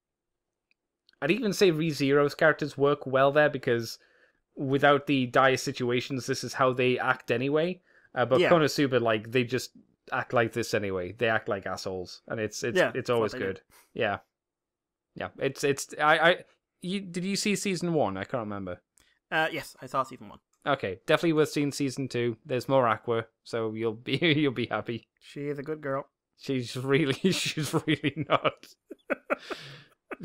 I'd even say ReZero's characters work well there because without the dire situations, this is how they act anyway. But Yeah. Konosuba, like, they just act like this anyway. They act like assholes, and it's that's always what they do. good. Yeah, yeah. Did you see season 1? I can't remember. Yes, I saw season 1. Okay, definitely worth seeing season 2. There's more Aqua, so you'll be happy. She is a good girl. She's really not.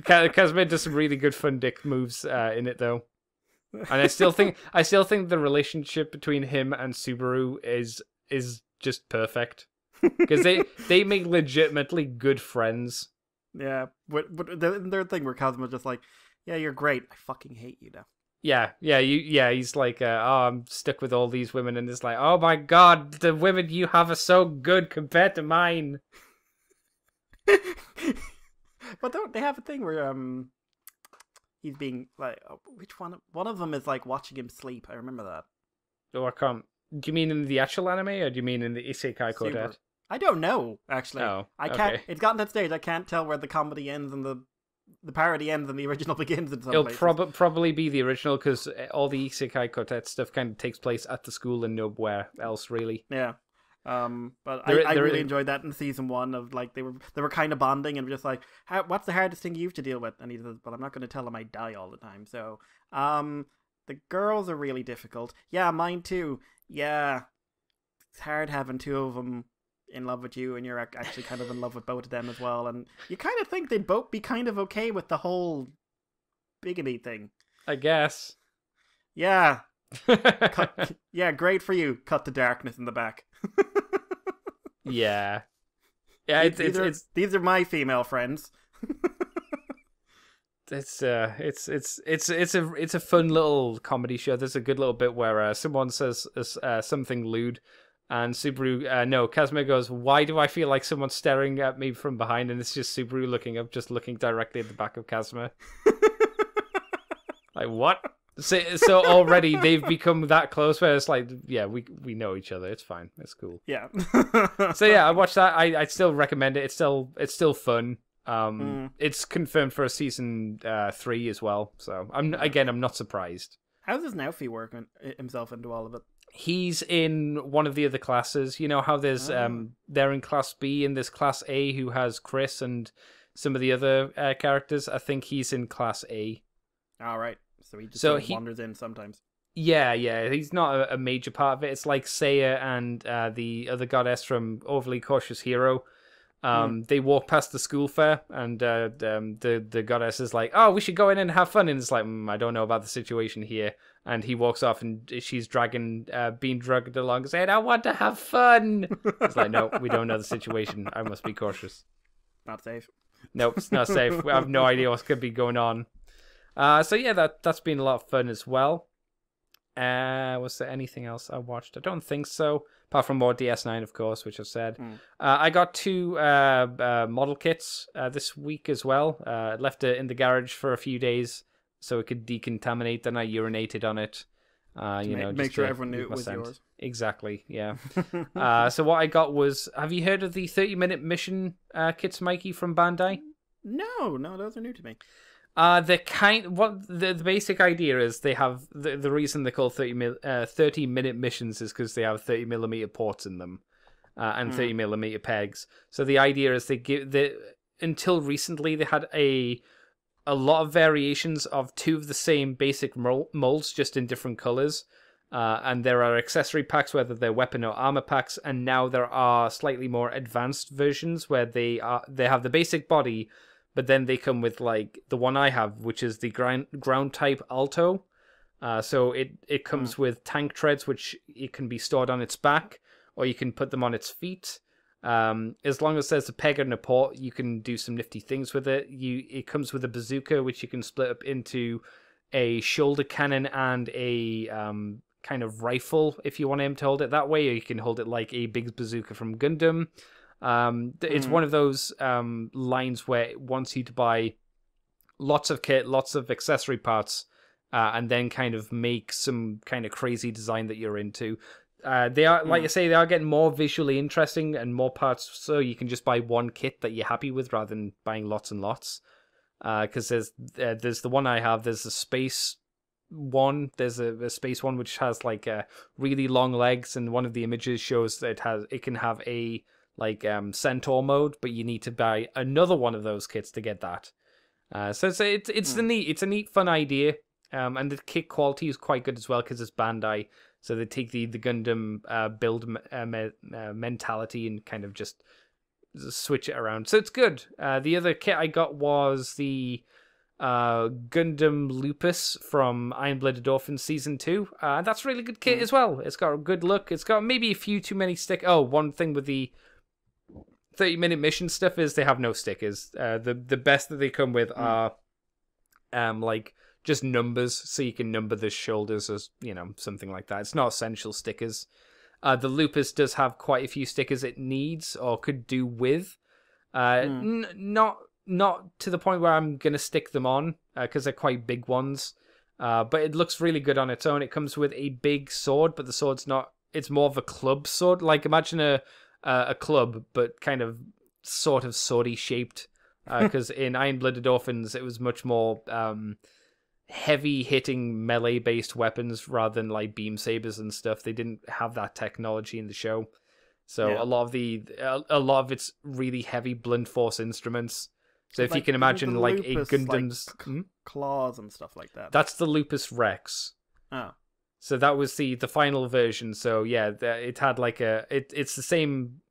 Kazuma does some really good fun dick moves in it though, and I still think the relationship between him and Subaru is just perfect because they make legitimately good friends. Yeah, but their thing where Kazuma's just like, yeah, you're great. I fucking hate you now. He's like, oh, I'm stuck with all these women, and it's like, oh my god, the women you have are so good compared to mine. But don't they have a thing where he's being like, which one? One of them is like watching him sleep. I remember that. Oh, I can't. Do you mean in the actual anime, or do you mean in the Isekai Quartet? I don't know actually. Oh, I can't. okay. It's gotten to that stage. I can't tell where the comedy ends and the parody ends and the original begins. In some It'll places. probably be the original because all the Isekai Quartet stuff kind of takes place at the school and nowhere else really. Yeah. But There- I there really is- enjoyed that in season 1 of like they were kind of bonding and were just like, what's the hardest thing you have to deal with? And he says, well, I'm not going to tell him I die all the time. So, the girls are really difficult. Yeah, mine too. Yeah, it's hard having two of them in love with you and you're actually kind of in love with both of them as well. And you kind of think they'd both be kind of okay with the whole bigamy thing. I guess. Yeah. Yeah, great for you. Cut to darkness in the back. Yeah. Yeah, These are my female friends. it's a fun little comedy show. There's a good little bit where someone says something lewd, and Kazuma goes, "Why do I feel like someone's staring at me from behind?" And it's just Subaru looking up, just looking directly at the back of Kazuma. Like, what? So already they've become that close where it's like, yeah, we know each other. It's fine. It's cool. Yeah. So yeah, I watched that. I still recommend it. It's still fun. It's confirmed for a season 3 as well. So I'm not surprised. How does Naofi work himself into all of it? He's in one of the other classes. You know how there's they're in class B and there's class A who has Chris and some of the other characters. I think he's in class A. All right. So he just So sort of wanders in sometimes. Yeah, he's not a major part of it. It's like Seiya and the other goddess from Overly Cautious Hero. They walk past the school fair, and the goddess is like, "Oh, we should go in and have fun." And it's like, I don't know about the situation here. And he walks off, and she's being dragged along, saying, "I want to have fun." It's like, no, we don't know the situation. I must be cautious. Not safe. Nope, it's not safe. We have no idea what's going to be going on. So yeah, that's been a lot of fun as well. Was there anything else I watched? I don't think so. Apart from more DS9, of course, which I've said. I got 2 model kits this week as well. Left it in the garage for a few days so it could decontaminate. Then I urinated on it. Make sure everyone knew it was yours. Exactly, yeah. So what I got was, have you heard of the 30-minute mission kits, Mikey, from Bandai? No, those are new to me. The basic idea is they have the reason they're called 30-minute missions is because they have 30mm ports in them, and 30mm pegs. So the idea is until recently they had a lot of variations of 2 of the same basic molds, just in different colors. And there are accessory packs, whether they're weapon or armor packs, and now there are slightly more advanced versions where they have the basic body. But then they come with, like, the one I have, which is the ground type Alto. So it comes with tank treads, which it can be stored on its back, or you can put them on its feet. As long as there's a peg and a port, you can do some nifty things with it. It comes with a bazooka, which you can split up into a shoulder cannon and a kind of rifle, if you want him to hold it that way, or you can hold it like a big bazooka from Gundam. It's one of those lines where it wants you to buy lots of kit, lots of accessory parts, and then kind of make some kind of crazy design that you're into. They are, like I say, they are getting more visually interesting and more parts, so you can just buy one kit that you're happy with rather than buying lots and lots. because there's the one I have. There's a space one. There's a space one which has like really long legs, and one of the images shows that it can have a like centaur mode, but you need to buy another one of those kits to get that. So it's a neat fun idea. And the kit quality is quite good as well because it's Bandai, so they take the Gundam build mentality and kind of just switch it around. So it's good. The other kit I got was the Gundam Lupus from Iron Blooded Orphans Season 2. And that's a really good kit as well. It's got a good look. It's got maybe a few too many stickers. Oh, one thing with the 30-minute mission stuff is they have no stickers. The best that they come with are like just numbers, so you can number the shoulders or something like that. It's not essential stickers. The Lupus does have quite a few stickers it needs or could do with. Not to the point where I'm gonna stick them on because they're quite big ones. But it looks really good on its own. It comes with a big sword, but the sword's not. It's more of a club sword. Like imagine a club, but kind of sort of swordy shaped. Because in Iron Blooded Orphans, it was much more heavy hitting melee based weapons rather than like beam sabers and stuff. They didn't have that technology in the show, so a lot of it's really heavy blunt force instruments. So if you can imagine like a Gundam's claws and stuff like that. That's the Lupus Rex. Oh. So that was the final version. So yeah, it had like it's the same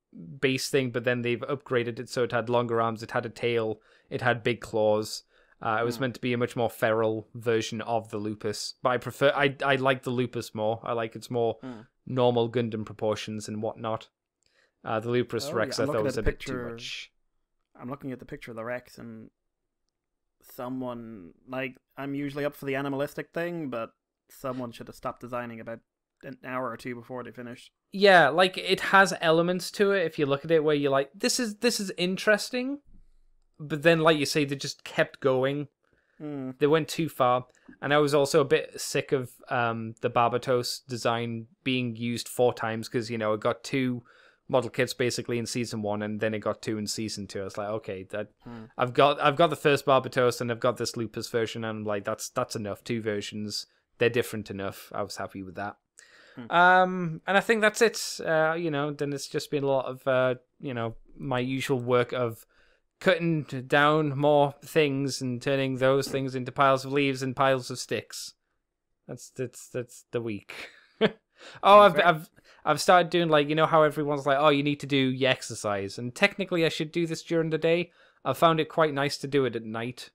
base thing, but then they've upgraded it so it had longer arms, it had a tail, it had big claws. It was meant to be a much more feral version of the Lupus, but I like the Lupus more. I like its more normal Gundam proportions and whatnot. The Lupus Rex I thought was a bit too much. I'm looking at the picture of the Rex, and someone, like, I'm usually up for the animalistic thing, but someone should have stopped designing about an hour or two before they finished. Yeah, like it has elements to it if you look at it where you're like, this is interesting. But then, like you say, they just kept going. They went too far. And I was also a bit sick of the Barbatos design being used 4 times because, it got 2 model kits basically in Season 1 and then it got 2 in Season 2. I was like, okay, I've got the first Barbatos and I've got this Lupus version and I'm like, that's enough. 2 versions. They're different enough. I was happy with that. And I think that's it. Then it's just been a lot of, my usual work of cutting down more things and turning those things into piles of leaves and piles of sticks. That's the week. I've started doing like, how everyone's like, oh, you need to do your exercise, and technically I should do this during the day. I found it quite nice to do it at night,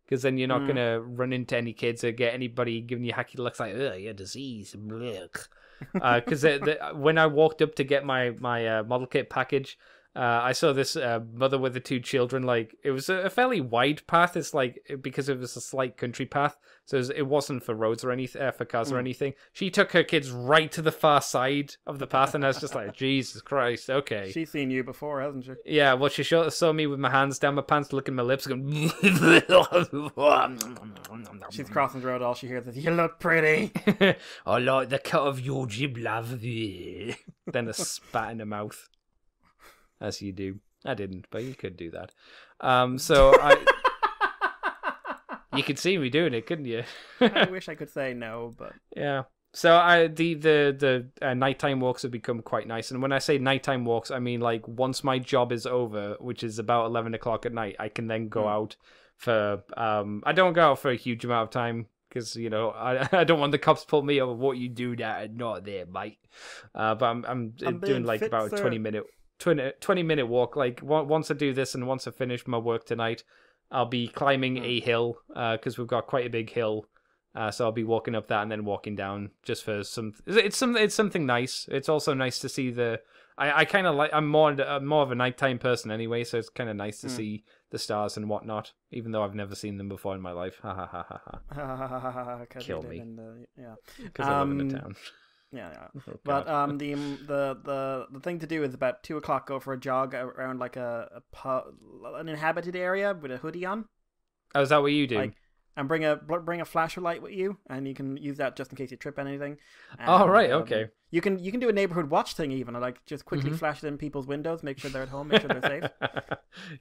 because then you're not gonna run into any kids or get anybody giving you hacky looks like, oh, you're disease. Because when I walked up to get my model kit package, I saw this mother with the 2 children. Like, it was a fairly wide path. It's like, because it was a slight country path, so it wasn't for roads or anything, for cars or anything. She took her kids right to the far side of the path, and I was just like, Jesus Christ, okay. She's seen you before, hasn't she? Yeah, well, she saw me with my hands down my pants, looking at my lips, going. She's crossing the road. All she hears is, "You look pretty." I like the cut of your jib, love. Then a spat in her mouth. As you do. I didn't, but you could do that. You could see me doing it, couldn't you? I wish I could say no, but yeah. So the nighttime walks have become quite nice, and when I say nighttime walks, I mean like once my job is over, which is about 11 o'clock at night, I can then go out for. I don't go out for a huge amount of time because I don't want the cops to pull me over. What you do that not there, mate. But I'm doing like about a 20-minute walk. Like once I do this and once I finish my work tonight, I'll be climbing a hill because we've got quite a big hill. So I'll be walking up that and then walking down just for some. It's something nice. It's also nice to see the. I kind of like. I'm more of a nighttime person anyway, so it's kind of nice to see the stars and whatnot. Even though I've never seen them before in my life. Ha ha ha ha ha. Kill me. Because I live in a town. Yeah. Oh, but the thing to do is about 2 o'clock. Go for a jog around like an inhabited area with a hoodie on. Oh, is that what you do? And bring a flashlight with you, and you can use that just in case you trip anything. And, oh right, okay. You can do a neighborhood watch thing even, like just quickly flash it in people's windows, make sure they're at home, make sure they're safe.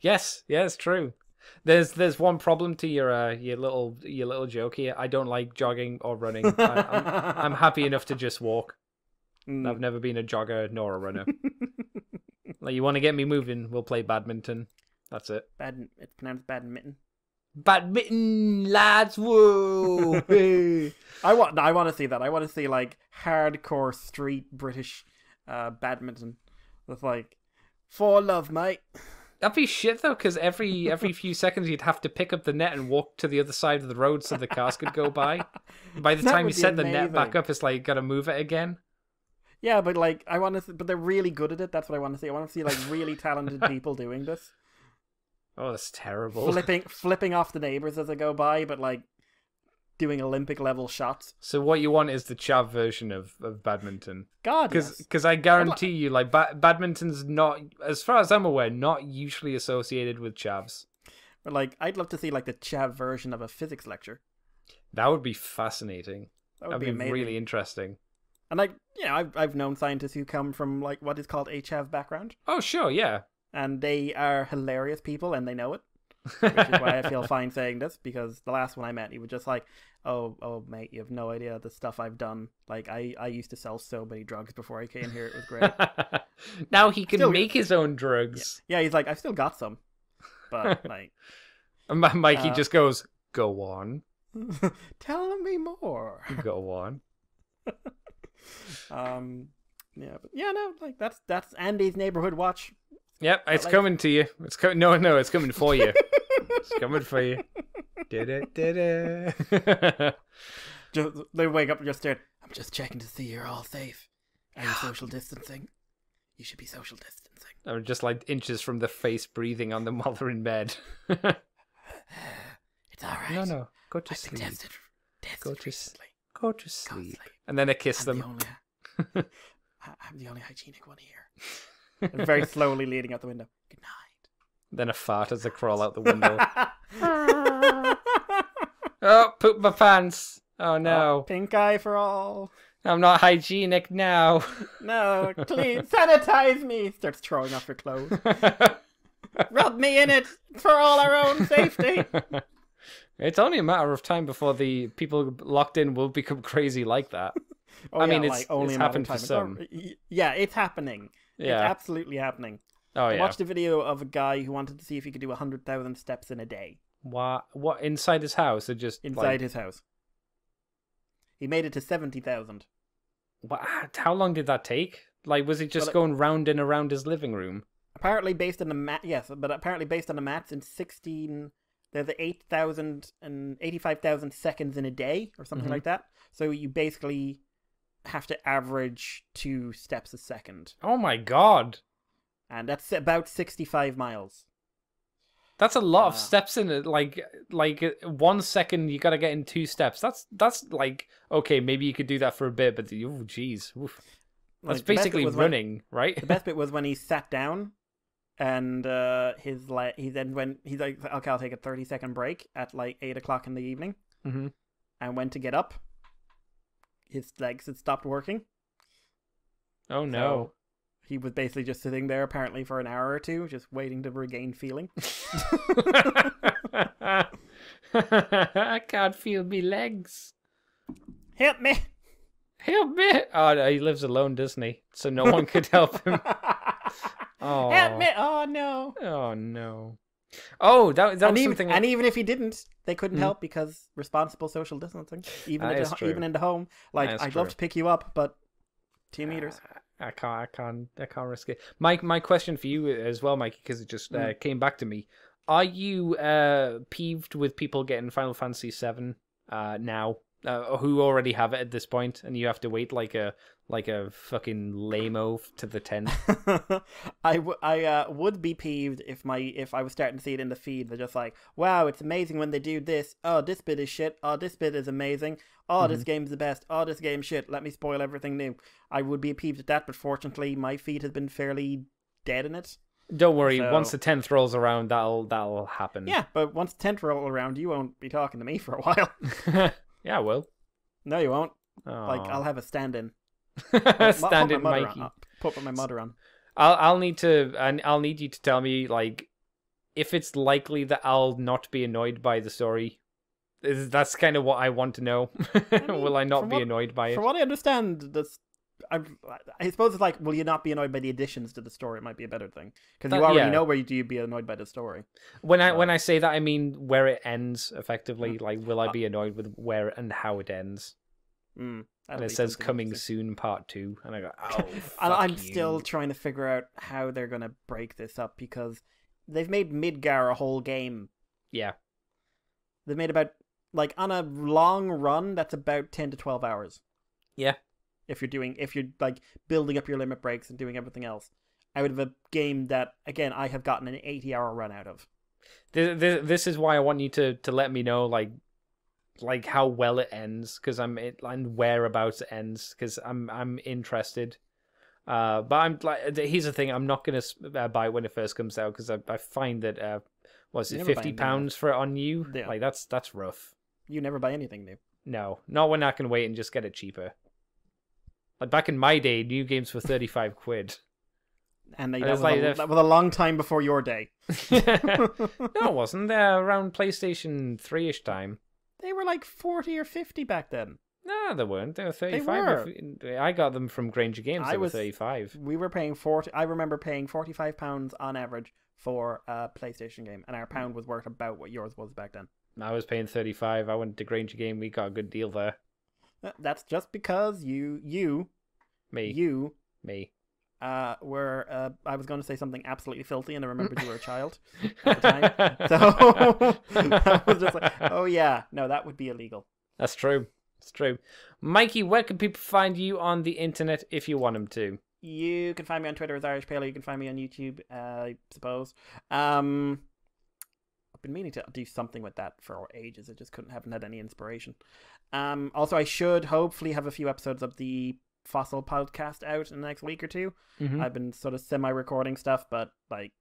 Yes, true. There's one problem to your little joke here. I don't like jogging or running. I'm happy enough to just walk. I've never been a jogger nor a runner. Like, you want to get me moving? We'll play badminton. That's it. It's pronounced badminton. Badminton, lads! Whoa! Hey. I want to see that. I want to see like hardcore street British badminton with like for love, mate. That'd be shit though, because every few seconds you'd have to pick up the net and walk to the other side of the road so the cars could go by. By the That time you would be set the net back amazing. up, it's like gotta move it again. Yeah, but like I want to, but they're really good at it. That's what I want to see. I want to see like really talented people doing this, Oh, that's terrible. flipping off the neighbors as they go by, but like doing Olympic level shots. So what you want is the chav version of badminton. God, yes. Because I guarantee you, like, badminton's not, as far as I'm aware, not usually associated with chavs. But like I'd love to see like the chav version of a physics lecture. That would be fascinating. That would That'd be be amazing. really interesting. And like, you know, I've known scientists who come from like what is called a chav background, Oh, sure, yeah. and they are hilarious people, and they know it. Which is why I feel fine saying this, because the last one I met, he was just like, oh, mate, you have no idea the stuff I've done. Like, I used to sell so many drugs before I came here. It was great. Now he can Still- make his own drugs. Yeah, he's like, I've still got some. But, like, And Mikey Uh, just goes, go on, tell me more. go on. Yeah, but yeah, no, like, that's Andy's Neighborhood Watch. Yep, it's like- coming to you. No, it's coming for you. It's coming for you. Da-da-da-da. Just, they wake up and just stare. I'm just checking to see you're all safe. Are you social distancing? You should be social distancing. Or just like inches from the face breathing on them while they're in bed. It's all right. No, go to I've been sleep. tested Go to recently. Go to sleep. And then I kiss I'm them. I'm the only hygienic one here. And very slowly leading out the window. Good night. Then a fart as I crawl out the window. Oh, poop my pants. Oh no. Pink eye for all. I'm not hygienic now. No, clean. Sanitize me. Starts throwing off her clothes. Rub me in it for all our own safety. It's only a matter of time before the people locked in will become crazy like that. Oh, I mean, yeah, it's- like, only it's a matter of happened for time. It's some. yeah, it's happening. Yeah. It's absolutely happening. Oh I yeah. watched a video of a guy who wanted to see if he could do 100,000 steps in a day What inside his house? Or just inside like, his house. He made it to 70,000. how long did that take? Like, was it just Well, going round and around his living room? Apparently based on the mat, yes, but apparently based on the maths in 16, there's 8,000 and 85,000 seconds in a day or something Mhm. like that. So you basically have to average 2 steps a second. Oh my god. And that's about 65 miles. That's a lot of Ah. steps in it. Like 1 second, you got to get in 2 steps. That's like, okay, maybe you could do that for a bit, but oh, jeez, oof. That's Like, the best bit basically was when- running, right? The best bit was when he sat down, and he then went. He's like, okay, I'll take a 30-second break at like 8 o'clock in the evening, hmm and went to get up. His legs had stopped working. Oh So no. he was basically just sitting there apparently for an hour or two, just waiting to regain feeling. I can't feel me legs. Help me! Help me! Oh, no, he lives alone, doesn't he? So no one could help him. Oh. Help me! Oh no! Oh no. Oh, that was And even, something. and even if he didn't, they couldn't Hmm. help because responsible social distancing. Even That in is the, true. even in the home, like That is I'd love true. to pick you up, but 2 meters. I can't risk it. My question for you as well, Mikey, because it just came back to me. Are you peeved with people getting Final Fantasy VII now, who already have it at this point, and you have to wait like a fucking lame-o to the 10th? I would be peeved if I was starting to see it in the feed. They're just like, wow, it's amazing when they do this. Oh, this bit is shit. Oh, this bit is amazing. Oh, this game's the best. Oh, this game's shit. Let me spoil everything new. I would be peeved at that, but fortunately, my feed has been fairly dead in it. Don't worry, So- once the 10th rolls around, that'll happen. Yeah, but once 10th roll around, you won't be talking to me for a while. Yeah, well. No, you won't. Oh. Like, I'll have a stand-in. Stand in, Put my mother Mikey. on. Put my mother on. I'll need you to tell me, like, if it's likely that I'll not be annoyed by the story. That's kind of what I want to know. Will I not be annoyed by it? From what I understand, I suppose it's like, will you not be annoyed by the additions to the story? It might be a better thing because you already know where you'd be annoyed by the story. When I say that, I mean where it ends. Effectively, like, will I be annoyed with where and how it ends? And it says coming soon, part 2, and I go, oh. I'm still trying to figure out how they're gonna break this up because they've made Midgar a whole game. Yeah, they've made about, like, on a long run, that's about 10 to 12 hours. Yeah. If you're like building up your limit breaks and doing everything else out of a game that, again, I have gotten an 80-hour run out of. This is why I want you to let me know, like how well it ends, because and whereabouts it ends, because I'm interested. But I'm like, here's the thing: I'm not gonna buy it when it first comes out because I find that was it £50 for it on new? Yeah. Like that's rough. You never buy anything new. No, not when I can wait and just get it cheaper. Like back in my day, new games were 35 quid. And that was a long time before your day. No, it wasn't. Around PlayStation 3-ish time. They were like 40 or 50 back then. No, they weren't. They were 35. They were. I got them from Granger Games. They were 35. We were paying 40. I remember paying £45 on average for a PlayStation game, and our pound was worth about what yours was back then. I was paying 35. I went to Granger Game. We got a good deal there. That's just because me were I was going to say something absolutely filthy, and I remembered you were a child at the time. So I was just like, oh yeah, no, that would be illegal. That's true. It's true. Mikey, where can people find you on the internet if you want them to? You can find me on Twitter as Irish Paleo. You can find me on YouTube, I suppose. I've been meaning to do something with that for ages. I just haven't had any inspiration. Also, I should hopefully have a few episodes of the Fossil podcast out in the next week or two. Mm-hmm. I've been sort of semi-recording stuff, but like,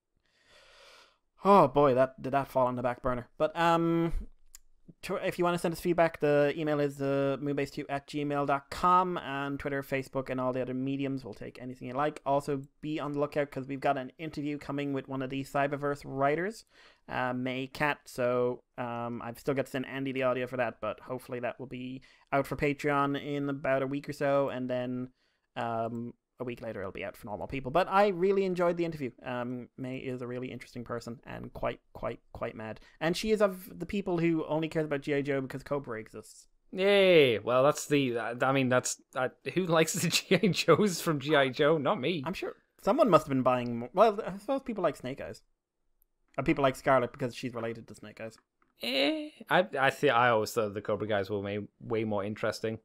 oh boy, did that fall on the back burner. But if you want to send us feedback, the email is moonbase2@gmail.com, and Twitter, Facebook, and all the other mediums. We'll take anything you like. Also, be on the lookout because we've got an interview coming with one of the Cyberverse writers, May Cat. So I've still got to send Andy the audio for that, but hopefully that will be out for Patreon in about a week or so, and then a week later it'll be out for normal people. But I really enjoyed the interview. May is a really interesting person and quite mad, and she is of the people who only cares about G.I. Joe because Cobra exists. Yay! Well, that's who likes the G.I. Joes from G.I. Joe? Not me. I'm sure someone must have been buying more. Well, I suppose people like Snake Eyes, and people like Scarlet because she's related to Snake Eyes. I always thought the Cobra guys were way more interesting.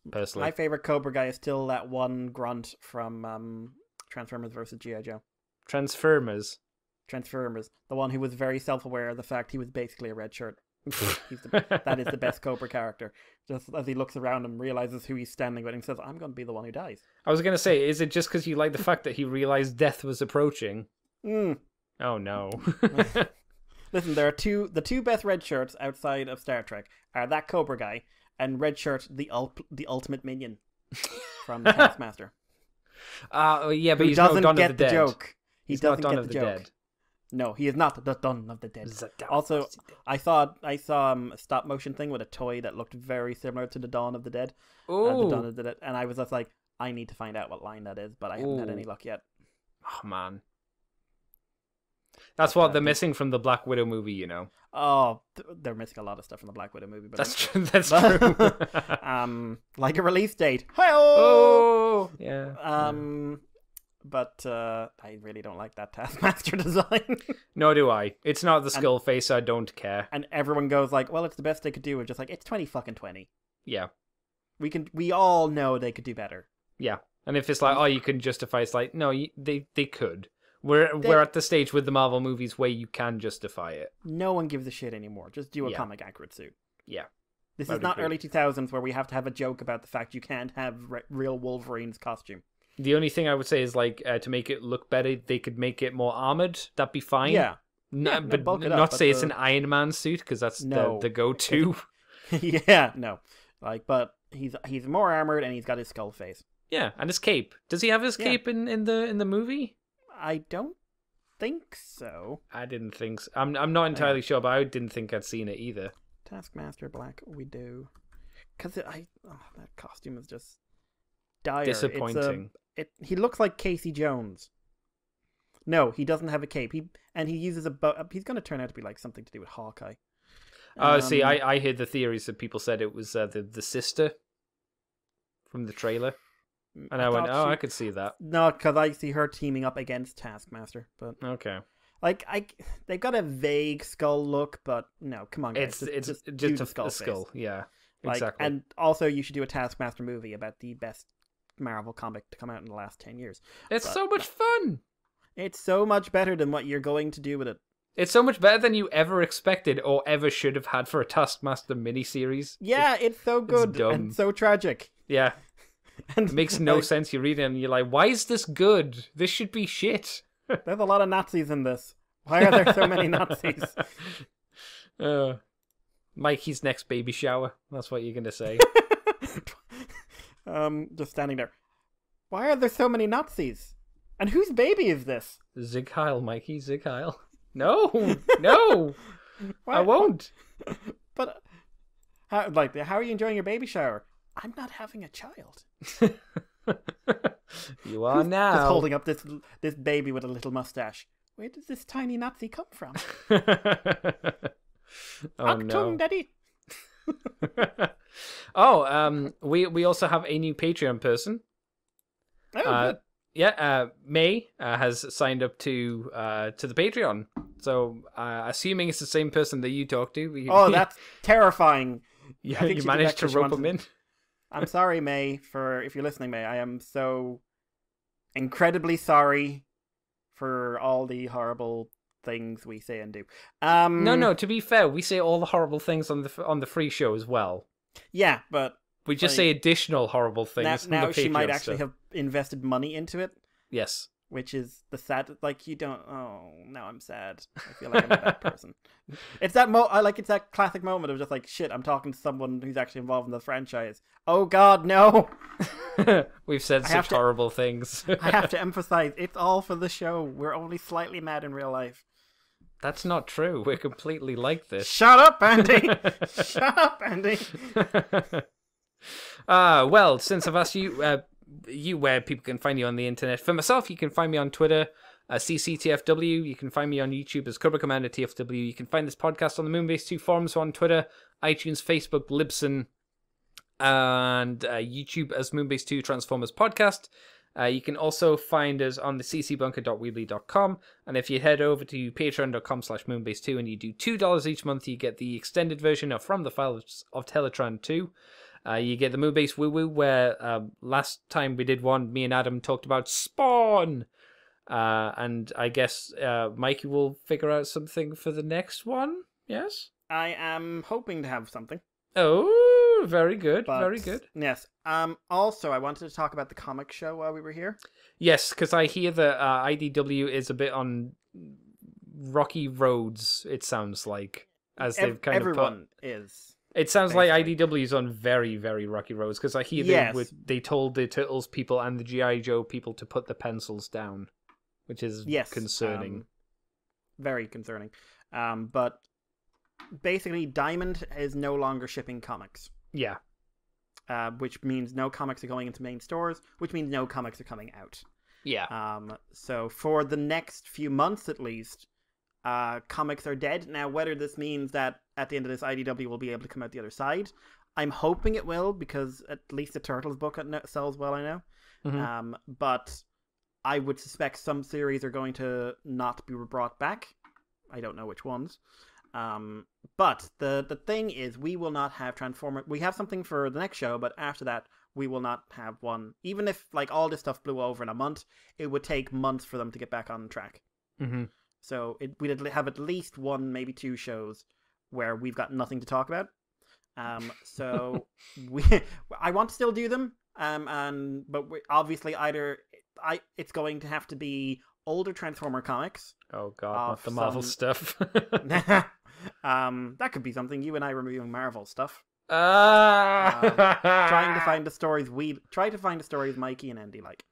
Personally, my favorite Cobra guy is still that one grunt from Transformers vs. G.I. Joe. Transformers, the one who was very self-aware of the fact he was basically a red shirt. That is the best Cobra character. Just as he looks around and realizes who he's standing with and says, I'm going to be the one who dies. I was going to say, is it just because you like the fact that he realized death was approaching? Oh no. Listen, there are the two best red shirts outside of Star Trek are that Cobra guy and Red Shirt, the ultimate minion from the Taskmaster. Yeah, but he's not Dawn of the Dead. Joke. He's not Dawn of the Dead. No, he is not the Dawn of the Dead. Also, I saw a stop motion thing with a toy that looked very similar to the Dawn of the Dead. Oh, the Dawn of the Dead, and I was just like, I need to find out what line that is, but I haven't had any luck yet. Oh man. That's what they're missing from the Black Widow movie, you know. Oh, they're missing a lot of stuff from the Black Widow movie. But that's true. That's true. Like a release date. Oh, yeah. But I really don't like that Taskmaster design. Nor do I. It's not the skull face. I don't care. And everyone goes like, "Well, it's the best they could do." We're just like, it's 2020. Yeah. We all know they could do better. Yeah. And if it's like, oh, you can justify, it's like, no, they could. We're at the stage with the Marvel movies where you can justify it. No one gives a shit anymore. Just do a comic accurate suit. Yeah. This is not early 2000s where we have to have a joke about the fact you can't have real Wolverine's costume. The only thing I would say is like to make it look better, they could make it more armored. That'd be fine. Yeah. But not say it's an Iron Man suit because that's the go-to. Yeah, no. But he's more armored and he's got his skull face. Yeah, and his cape. Does he have his cape in the movie? I don't think so. I didn't think so. I'm not entirely sure, but I didn't think I'd seen it either. Taskmaster Black Widow. Because that costume is just dire. Disappointing. He looks like Casey Jones. No, he doesn't have a cape. He uses he's going to turn out to be like something to do with Hawkeye. See, I heard the theories that people said it was the sister from the trailer, and I went, I could see that. No, because I see her teaming up against Taskmaster, but okay, they've got a vague skull look, but no, come on, guys. it's just use a skull skull, face. yeah, exactly. And also, you should do a Taskmaster movie about the best Marvel comic to come out in the last 10 years. It's so much fun. It's so much better than what you're going to do with it. It's so much better than you ever expected or ever should have had for a Taskmaster miniseries. Yeah, it's so good and so tragic. Yeah. And it makes no sense. You read it and you're like, why is this good? This should be shit. There's a lot of Nazis in this. Why are there so many Nazis? Mikey's next baby shower. That's what you're going to say. Just standing there. Why are there so many Nazis? And whose baby is this? Zig Heil, Mikey. Zig Heil. No, no, I won't. But how are you enjoying your baby shower? I'm not having a child. You are now. Just holding up this baby with a little mustache. Where does this tiny Nazi come from? Oh no, Daddy. We also have a new Patreon person. Oh, good. Yeah, May has signed up to the Patreon. So, assuming it's the same person that you talked to. That's terrifying. Yeah, you managed to rope him in. I'm sorry, May, if you're listening, May. I am so incredibly sorry for all the horrible things we say and do. No, to be fair, we say all the horrible things on the free show as well. Yeah, but we just say additional horrible things. Now on the she might Patreon actually have invested money into it. Yes. Which is the sad, you don't. Oh, now I'm sad. I feel like I'm a bad person. It's that it's that classic moment of just like, shit, I'm talking to someone who's actually involved in the franchise. Oh God, no! We've said such horrible things. I have to emphasize, it's all for the show. We're only slightly mad in real life. That's not true. We're completely like this. Shut up, Andy! Shut up, Andy! Well, since I've asked you where people can find you on the internet. For myself, you can find me on Twitter, CCTFW. You can find me on YouTube as Cobra Commander TFW. You can find this podcast on the Moonbase 2 forums on Twitter, iTunes, Facebook, Libsyn, and YouTube as Moonbase 2 Transformers Podcast. You can also find us on the ccbunker.weebly.com. And if you head over to patreon.com/moonbase2 and you do $2 each month, you get the extended version of From the Files of Teletran 2. You get the Moonbase Woo Woo, where last time we did one, me and Adam talked about Spawn. And I guess Mikey will figure out something for the next one, yes? I am hoping to have something. Oh, very good, very good. Yes. Also, I wanted to talk about the comic show while we were here. Yes, because I hear that IDW is a bit on rocky roads, it sounds like. As they've kind everyone is. It sounds like IDW is on very, very rocky roads, because I hear they told the Turtles people and the G.I. Joe people to put the pencils down, which is concerning. Very concerning. But basically, Diamond is no longer shipping comics. Yeah. Which means no comics are going into main stores, which means no comics are coming out. Yeah. So for the next few months at least, comics are dead. Now, whether this means that at the end of this, IDW will be able to come out the other side, I'm hoping it will, because at least the Turtles book sells well, I know. Mm-hmm. But I would suspect some series are going to not be brought back. I don't know which ones. But the thing is, we will not have Transformer. We have something for the next show, but after that, we will not have one. Even if all this stuff blew over in a month, it would take months for them to get back on track. Mm-hmm. So we'd have at least one, maybe two shows where we've got nothing to talk about. So I want to still do them. But obviously it's going to have to be older Transformer comics. Oh God, not the Marvel stuff. That could be something. You and I reviewing Marvel stuff. Trying to find the stories Mikey and Andy like.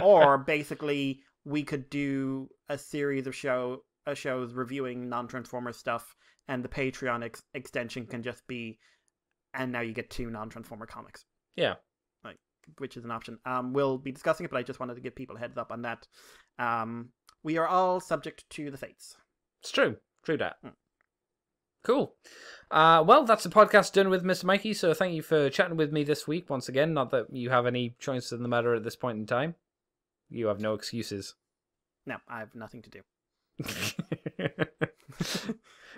Or basically we could do a series of shows reviewing non-Transformers stuff, and the Patreon extension can just be, and now you get 2 non-Transformer comics. Yeah. Which is an option. We'll be discussing it, but I just wanted to give people a heads up on that. We are all subject to the fates. It's true. True that. Cool. Well, that's the podcast done with Mr. Mikey, so thank you for chatting with me this week once again. Not that you have any choice in the matter at this point in time. You have no excuses. No, I have nothing to do.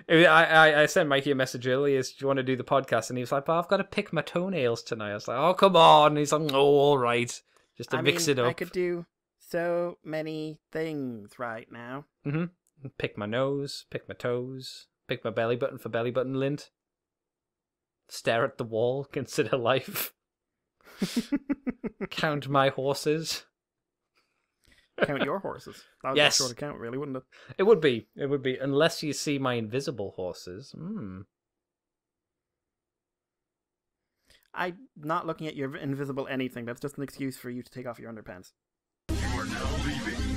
I sent Mikey a message earlier, do you want to do the podcast? And he was like, but I've got to pick my toenails tonight. I was like, oh, come on. And he's like, oh, all right. Just to mix it up. I could do so many things right now. Mm-hmm. Pick my nose, pick my toes, pick my belly button for belly button lint. Stare at the wall, consider life. Count my horses. Count your horses. That was Yes. a short count, really, wouldn't it? It would be. Unless you see my invisible horses. I'm not looking at your invisible anything. That's just an excuse for you to take off your underpants. You are now leaving